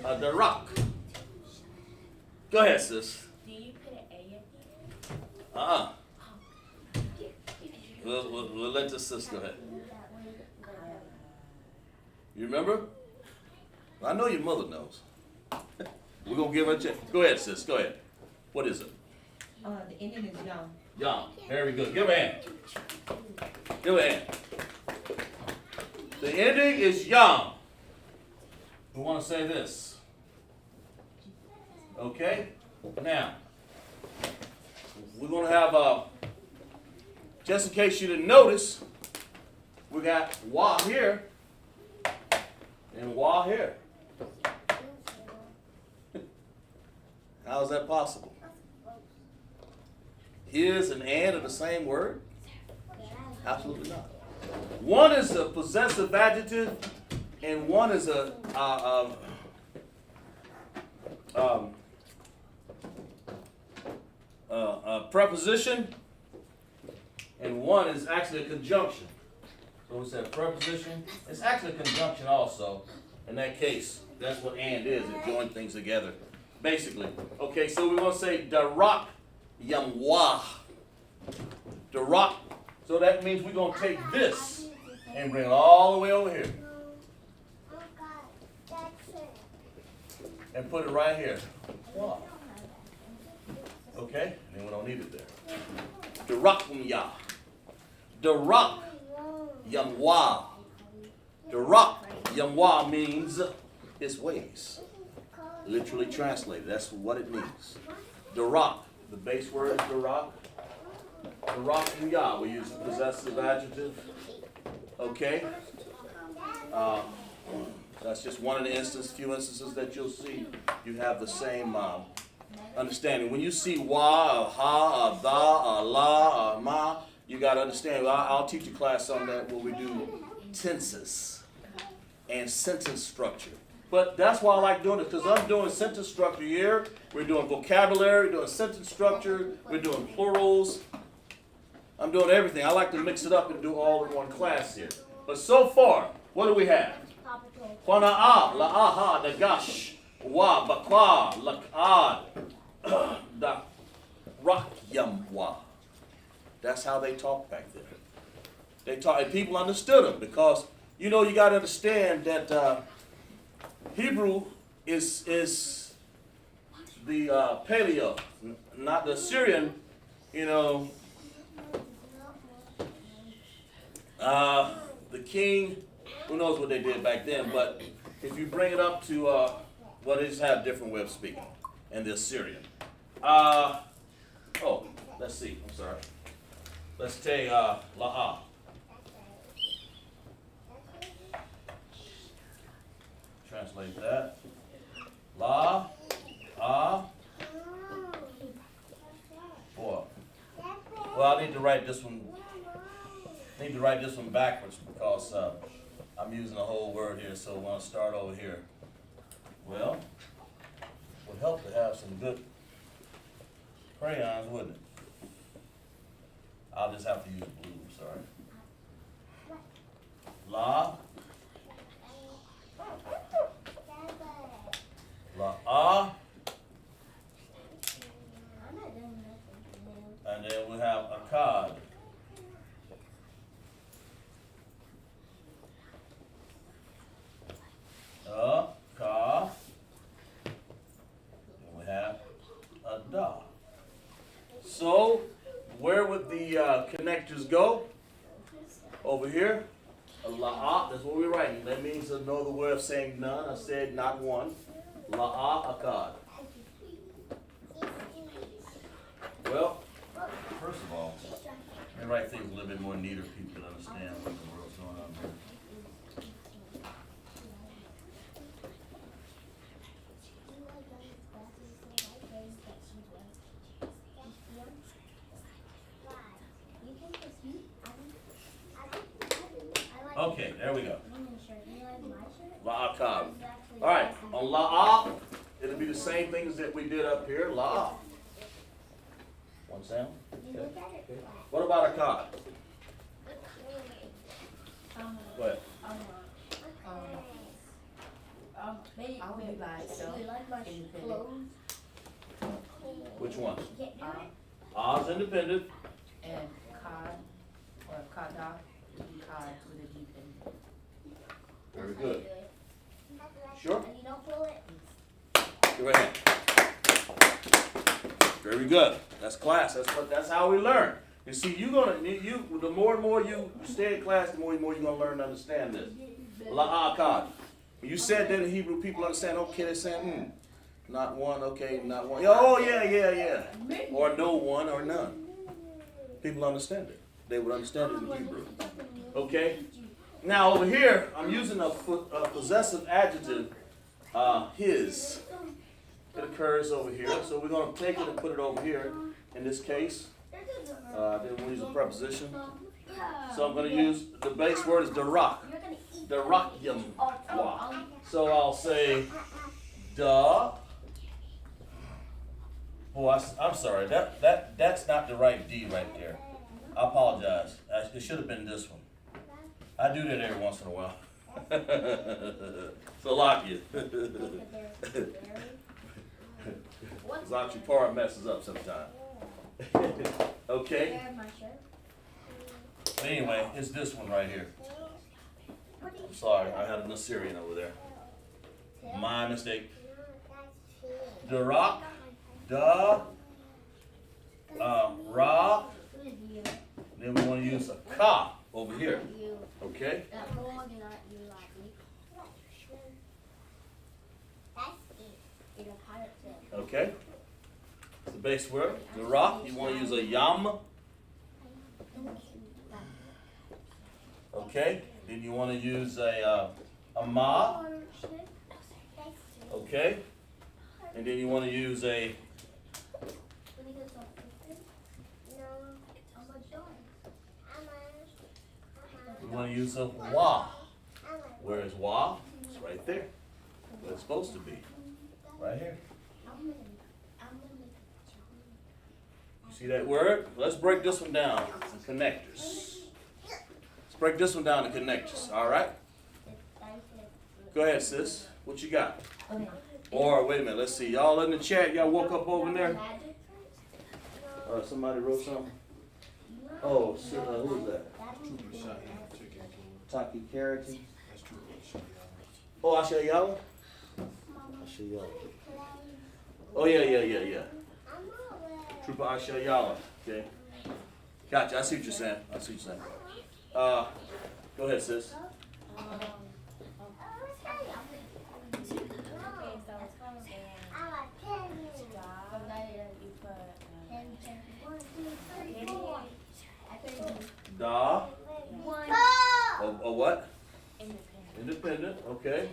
The rock. Go ahead, sis. Do you put an A at the end? We'll let the sis go ahead. You remember? I know your mother knows. We're going to give her a chance. Go ahead, sis. Go ahead. What is it? The ending is young. Young. Very good. Give her a hand. Give her a hand. The ending is young. We want to say this. Okay? Now, we're going to have, just in case you didn't notice, we got wa here and wa here. How is that possible? Is and are the same word? Absolutely not. One is a possessive adjective, and one is a preposition, and one is actually a conjunction. So we said preposition. It's actually a conjunction also. In that case, that's what and is. It joins things together. Basically. Okay, so we want to say darak yamwa. Darak. So that means we're going to take this and bring it all the way over here. And put it right here. Wow. Okay? And then we don't need it there. Darak Darak yamwa. Darak yamwa means his ways. Literally translated. That's what it means. Darak. The base word is darak. Darak yah. We use a possessive adjective. Okay? That's just one of the few instances that you'll see. You have the same understanding. When you see wa, ha, da, la, ma, you got to understand. I'll teach a class on that where we do tenses and sentence structure. But that's why I like doing it, because I'm doing sentence structure here. We're doing vocabulary, doing sentence structure, we're doing plurals. I'm doing everything. I like to mix it up and do all in one class here. But so far, what do we have? Qana'a, la'aha, nagash, wa, bakwa, lak'ad, da, rakyamwa. That's how they talk back then. They talk, and people understood them because, you know, you got to understand that Hebrew is the Paleo, not the Syrian, you know. The king, who knows what they did back then, but if you bring it up to, well, they just have a different way of speaking, and the Assyrian. Let's see, I'm sorry. Let's take la'a. Translate that. La, boy. Well, I need to write this one. Backwards because I'm using a whole word here. So when I start over here, well, it would help to have some good crayons, wouldn't it? I'll just have to use blue. Sorry. La. La, and then we have a cod. Ka. And we have a da. So, where would the connectors go? Over here. A la'a, that's what we're writing. That means another way of saying none. I said not one. La'a akad. Well, first of all, let me write things a little bit more neater. People can understand what the world's going on here. Okay, there we go. La'akad. All right, on la'a, it'll be the same things that we did up here. La'a. One sound? Okay. What about Akkad? Go ahead. I would be by itself. Independent. Which one? Oz independent. And Kad or Kada would be Kad with a dependent. Very good. Sure? And you don't pull it? Go ahead. Very good. That's class. That's how we learn. You see, the more and more you stay in class, the more and more you're gonna learn to understand this. La'akad. When you said that in Hebrew, people understand. Okay, they're saying, not one. Okay, not one. Oh yeah. Or no one or none. People understand it. They would understand it in Hebrew. Okay. Now over here, I'm using a possessive adjective. His. It occurs over here, so we're going to take it and put it over here. In this case, then we'll use a preposition. So I'm going to use the base word is darak. Darakyam. So I'll say da. Oh, I'm sorry. That's not the right D right there. I apologize. It should have been this one. I do that every once in a while. So lock you. Zachary messes up sometimes. Okay. Anyway, it's this one right here. I'm sorry, I had an Assyrian over there. My mistake. Darak, ra. Then we want to use a ka over here. Okay. Okay. The base word, darak. You want to use a yam. Okay. Then you want to use a ma. Okay. And then you want to use a wa. Where is wa? It's right there. Where it's supposed to be. Right here. You see that word? Let's break this one down. Some connectors. Let's break this one down to connectors. All right? Go ahead, sis. What you got? Or wait a minute. Let's see. Y'all in the chat. Y'all woke up over there. Somebody wrote something. Oh, who is that? Taki Carity. Oh, Ashayala? Ashayala. Oh, yeah. Trooper Ashayala. Okay. Gotcha. I see what you're saying. Go ahead, sis. Da. A what? Independent. Okay.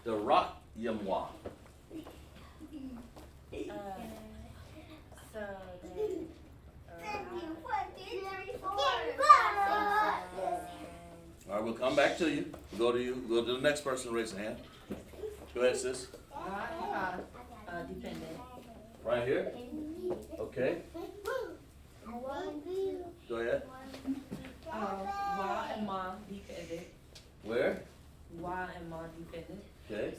The rock yamwa. All right, we'll come back to you. We'll go to you. We'll go to the next person. Raise a hand. Go ahead, sis. Dependent. Right here. Okay. Go ahead. Wa and ma dependent. Where? Wa and ma dependent. Okay.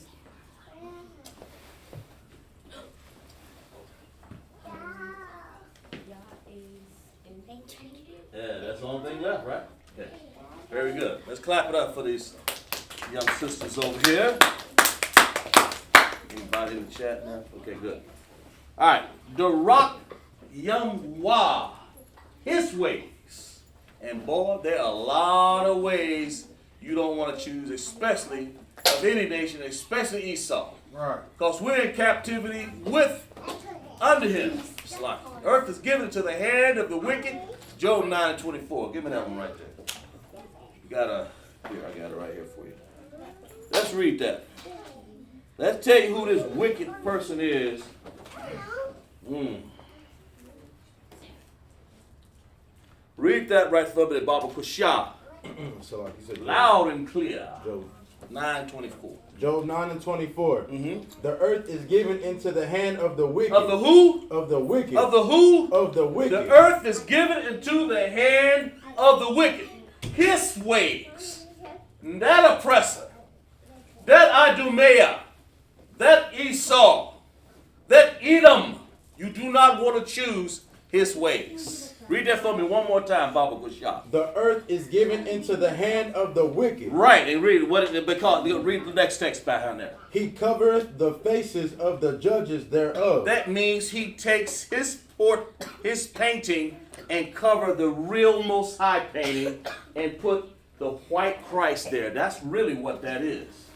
Yeah, that's the only thing left, right? Okay. Very good. Let's clap it up for these young sisters over here. Anybody in the chat now? Okay, good. All right. Darak Yamwa. His ways. And boy, there are a lot of ways you don't want to choose, especially of any nation, especially Esau. Right. Because we're in captivity under him. It's like earth is given to the hand of the wicked. Job 9:24. Give me that one right there. You here, I got it right here for you. Let's read that. Let's tell you who this wicked person is. Read that right for me, Baba Kusha. So like you said, Loud and clear. Job 9:24. Job 9:24. Mm-hmm. The earth is given into the hand of the wicked. Of the who? Of the wicked. Of the who? Of the wicked. The earth is given into the hand of the wicked. His ways. That oppressor. That Idumea. That Esau. That Edom. You do not want to choose his ways. Read that for me one more time, Baba Gushah. The earth is given into the hand of the wicked. Right, and read read the next text behind there. He covereth the faces of the judges thereof. That means he takes his painting and cover the real Most High painting and put the white Christ there. That's really what that is.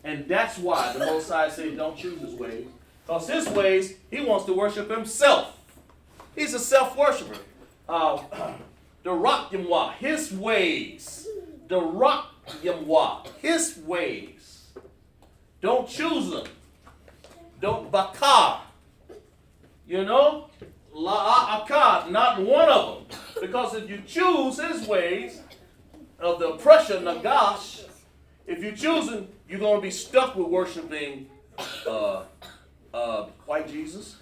And that's why the Most High says don't choose his ways. Because his ways, he wants to worship himself. He's a self-worshiper. The Rock Yamwa, his ways. The Rock Yamwa, his ways. Don't choose them. Don't bakar. You know? La'akad, not one of them. Because if you choose his ways of the oppression, Nagash, if you choose him, you're going to be stuck with worshiping white Jesus.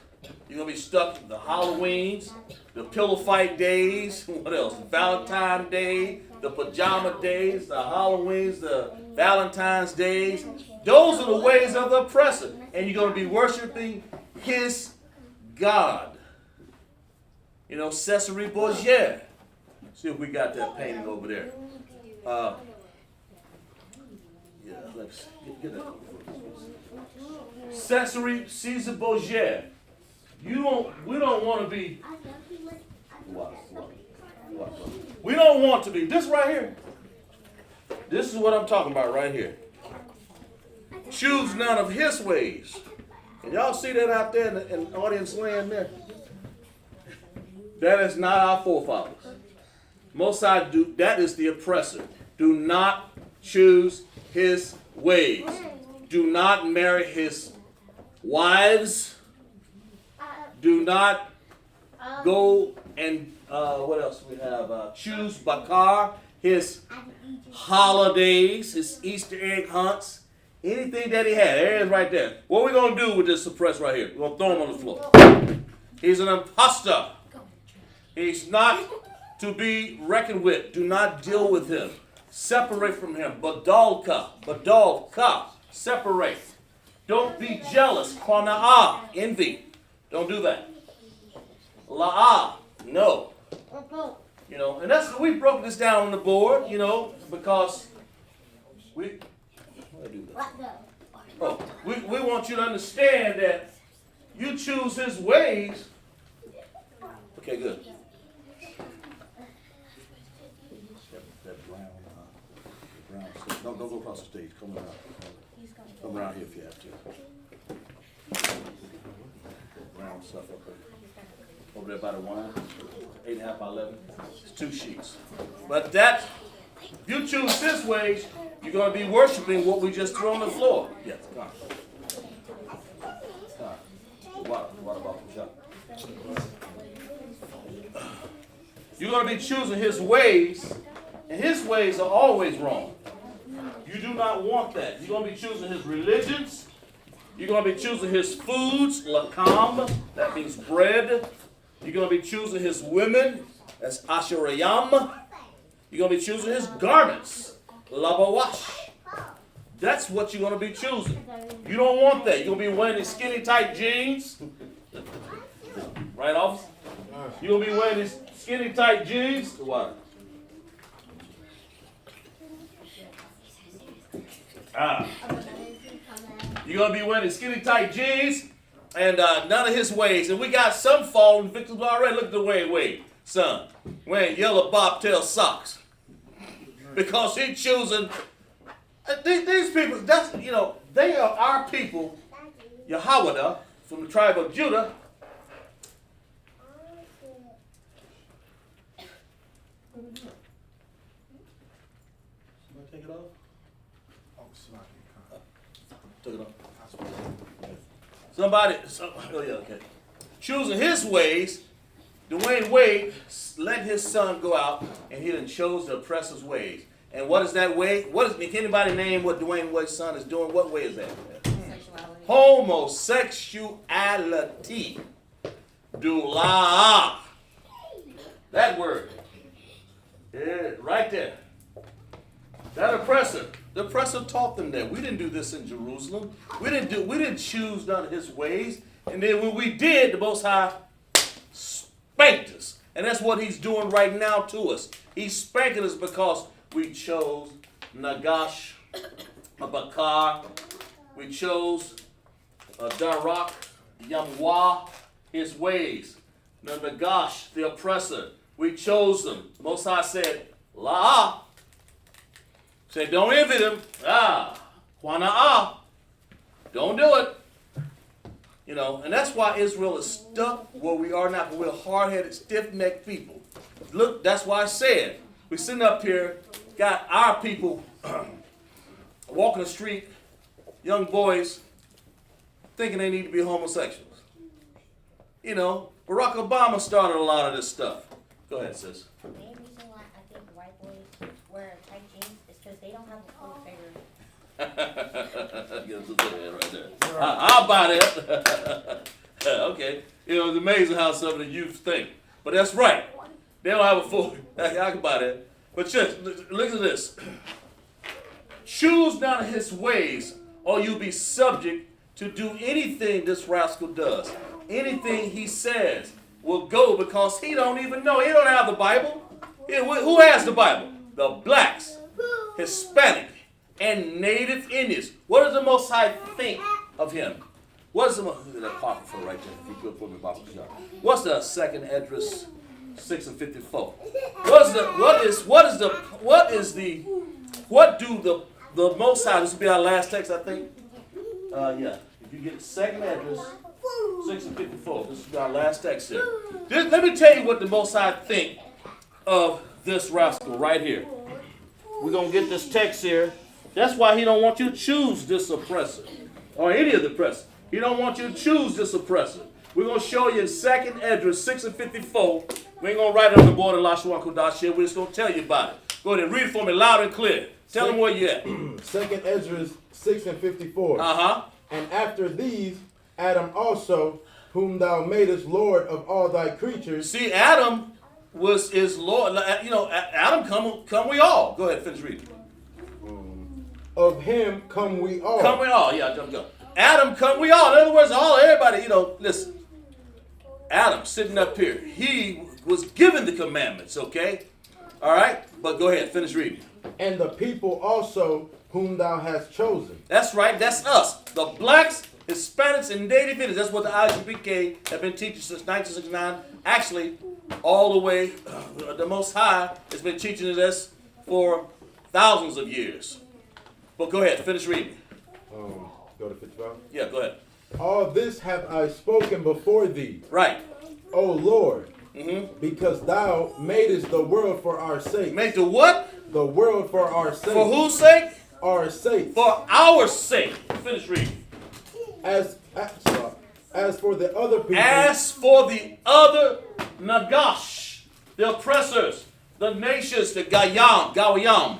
You're going to be stuck with the Halloweens, the pillow fight days, what else? Valentine's Day, the pajama days, the Halloweens, the Valentine's days. Those are the ways of the oppressor. And you're going to be worshiping his God. You know, Cesare Borgia. See if we got that painting over there. Yeah, let's get that. Cesare Caesar Borgia. We don't want to be. We don't want to be. This right here. This is what I'm talking about right here. Choose none of his ways. Can y'all see that out there in the audience land there? That is not our forefathers. Most High do. That is the oppressor. Do not choose his ways. Do not marry his wives. Do not go and what else we have? Choose Bakar, his holidays, his Easter egg hunts, anything that he had. There it is right there. What are we going to do with this suppressed right here? We're going to throw him on the floor. He's an imposter. He's not to be reckoned with. Do not deal with him. Separate from him. Badalka, separate. Don't be jealous. Qana'ah, envy. Don't do that. La'ah, no. You know, and that's we broke this down on the board, you know, because we want you to understand that you choose his ways. Okay, good. That brown stuff. Don't go across the stage. Come around. Come around here if you have to. Brown stuff up there. Over there by the wine. 8.5 by 11. It's 2 sheets. But that, if you choose his ways, you're going to be worshiping what we just threw on the floor. Yes, come on. Water bottle, shop. You're going to be choosing his ways, and his ways are always wrong. You do not want that. You're going to be choosing his religions. You're going to be choosing his foods, lakam, that means bread. You're going to be choosing his women, that's asherayam. You're going to be choosing his garments, labawash. That's what you're going to be choosing. You don't want that. You're going to be wearing these skinny tight jeans. Right, officer? You're going to be wearing these skinny tight jeans. What? You're going to be wearing skinny tight jeans and none of his ways. And we got some fallen victims already. Look at the way Wade, son, wearing yellow bobtail socks. Because he's choosing, these people, that's, you know, they are our people, Yahweh, from the tribe of Judah. Somebody take it off? Took it off. Oh yeah, okay. Choosing his ways, Dwayne Wade let his son go out and he done chose the oppressor's ways. And what is that way? Can anybody name what Dwayne Wade's son is doing? What way is that? Homosexuality. Dula. That word. Yeah, right there. That oppressor. The oppressor taught them that. We didn't do this in Jerusalem. We didn't choose none of his ways. And then when we did, the Most High spanked us. And that's what he's doing right now to us. He's spanking us because we chose Nagash, Bakar. We chose Darak, Yamwa, his ways. Nagash, the oppressor. We chose them. Most High said, La. Said, don't envy them. Quana'ah. Don't do it. You know, and that's why Israel is stuck where we are now. We're hard-headed, stiff-necked people. Look, that's why I said, we're sitting up here, got our people walking the street, young boys, thinking they need to be homosexuals. You know, Barack Obama started a lot of this stuff. Go ahead, sis. The main reason why I think white boys wear tight jeans is because they don't have a full figure. Right there. I'll buy that. Okay. You know, it's amazing how some of the youth think. But that's right. They don't have a full. I can buy that. But just look at this. Choose not his ways, or you'll be subject to do anything this rascal does. Anything he says will go because he don't even know. He don't have the Bible. Who has the Bible? The blacks, Hispanic, and Native Indians. What does the Most High think of him? What is the that apocrypha right there? If you could put me apocrypha. What's the second address? 6 and 54. What do the Most High? This will be our last text, I think. Yeah. If you get second address, 6 and 54. This will be our last text here. Let me tell you what the Most High think of this rascal right here. We're gonna get this text here. That's why he don't want you to choose this oppressor or any of the oppressors. He don't want you to choose this oppressor. We're going to show you in second Esdras 6 and 54. We ain't going to write it on the board of LASHAWAN QADASH here. We're just going to tell you about it. Go ahead and read it for me loud and clear. Tell them where you at. Second Esdras 6 and 54. And after these, Adam also, whom thou madest Lord of all thy creatures. See, Adam is Lord. You know, Adam come we all. Go ahead, finish reading. Of him come we all. Come we all. Yeah, go. Adam come we all. In other words, everybody, you know, listen. Adam sitting up here, he was given the commandments, okay? All right? But go ahead, finish reading. And the people also whom thou hast chosen. That's right, that's us. The blacks, Hispanics, and Native Indians. That's what the ISUPK have been teaching since 1969. Actually, all the way, the Most High has been teaching us for thousands of years. But go ahead, finish reading. Go to 55? Yeah, go ahead. All this have I spoken before thee. Right. O Lord, because thou madest the world for our sake. Make the what? The world for our sake. For whose sake? Our sake. For our sake. Finish reading. As for the other people. As for the other Nagash, the oppressors, the nations, the Gawayam. I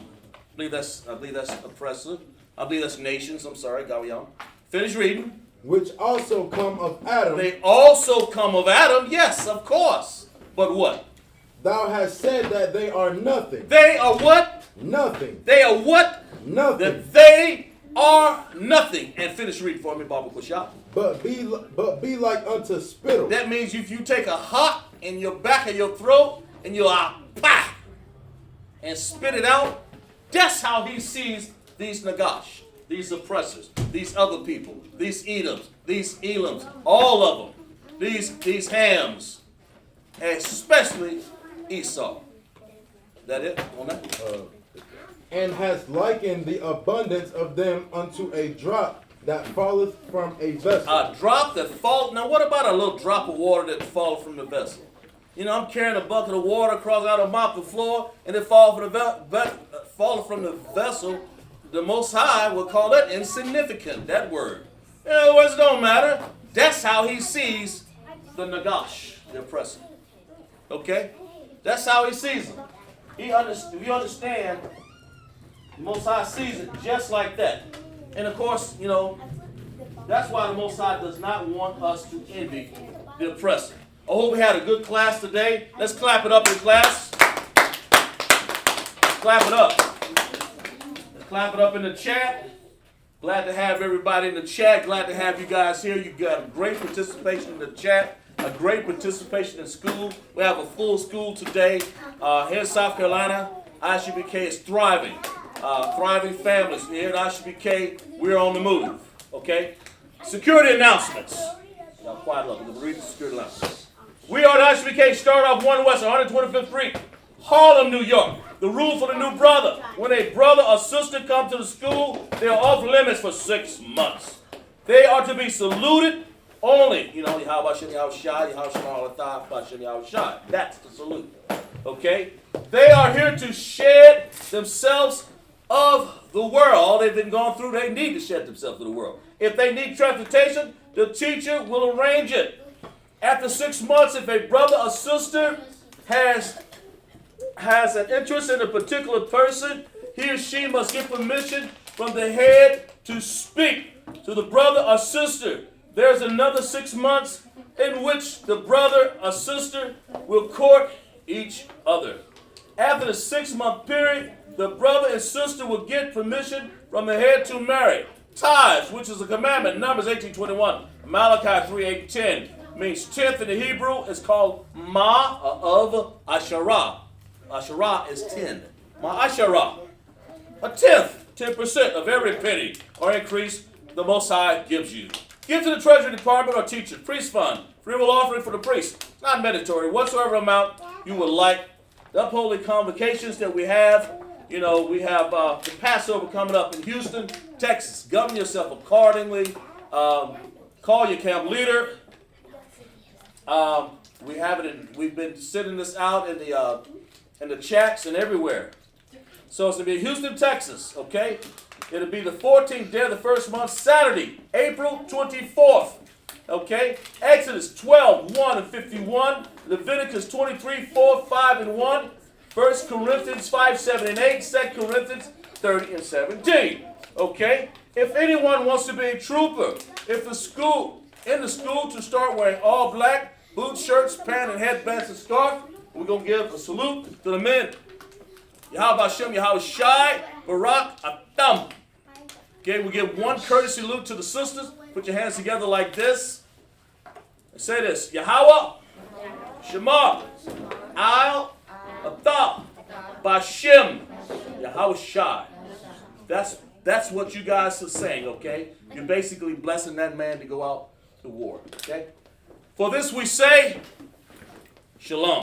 believe that's oppressor. I believe that's nations. I'm sorry, Gawayam. Finish reading. Which also come of Adam. They also come of Adam, yes, of course. But what? Thou hast said that they are nothing. They are what? Nothing. They are what? Nothing. That they are nothing. And finish reading for me, Baba Kushab. But be like unto spittle. That means if you take a hot in your back of your throat and you pah, and spit it out, that's how he sees these Nagash, these oppressors, these other people, these Edoms, these Elams, all of them, these Hams, especially Esau. That it on that? And has likened the abundance of them unto a drop that falleth from a vessel. A drop that falls. Now, what about a little drop of water that falls from the vessel? You know, I'm carrying a bucket of water across out of mop the floor, and it falls from the vessel. The Most High will call that insignificant. That word. In other words, it don't matter. That's how he sees the Nagash, the oppressor. Okay, that's how he sees them. If you understand The Most High sees it just like that. And of course, you know, that's why the Most High does not want us to envy the oppressor. I hope we had a good class today. Let's clap it up in class. Clap it up. Let's clap it up in the chat. Glad to have everybody in the chat. Glad to have you guys here. You got a great participation in the chat. A great participation in school. We have a full school today. Here in South Carolina, ISUPK is thriving. Thriving families. Here at ISUPK, we're on the move. Okay? Security announcements. Y'all quiet up. We're going to read the security announcements. We are at ISUPK. Start off 1 West, 125th Street, Harlem, New York. The rule for the new brother. When a brother or sister come to the school, they are off limits for 6 months. They are to be saluted only. You know, how about Shimmy, how shy, how small, how Shimmy, how shy. That's the salute. Okay? They are here to shed themselves of the world. All they've been going through, they need to shed themselves of the world. If they need transportation, the teacher will arrange it. After 6 months, if a brother or sister has an interest in a particular person, he or she must get permission from the head to speak to the brother or sister. There's another 6 months in which the brother or sister will court each other. After the 6-month period, the brother and sister will get permission from the head to marry. Tithes, which is a commandment, Numbers 18:21, Malachi 3:8-10, means 10th in the Hebrew. Is called Ma of Asherah. Asherah is 10. Ma Asherah. A tenth, 10% of every penny or increase the Most High gives you. Give to the Treasury Department or teacher, priest fund, free will offering for the priest. Not mandatory, whatsoever amount you would like. The upholy convocations that we have, you know, we have the Passover coming up in Houston, Texas. Govern yourself accordingly. Call your camp leader. We have it. We've been sending this out in the chats and everywhere. So it's going to be Houston, Texas, okay? It'll be the 14th day of the first month, Saturday, April 24th, okay? Exodus 12, 1 and 51, Leviticus 23, 4, 5 and 1, 1 Corinthians 5, 7 and 8, 2 Corinthians 30 and 17, okay? If anyone wants to be a trooper, in the school to start wearing all black, boots, shirts, pants, and headbands and scarf, we're going to give a salute to the men. Yahweh Hashem, Yahweh Shai, Barak, Atam. Okay, we give one courtesy salute to the sisters. Put your hands together like this. And say this. Yahweh, Shema, Al, Atam, Bashem, Yahweh Shai. That's what you guys are saying, okay? You're basically blessing that man to go out to war, okay? For this we say, Shalom.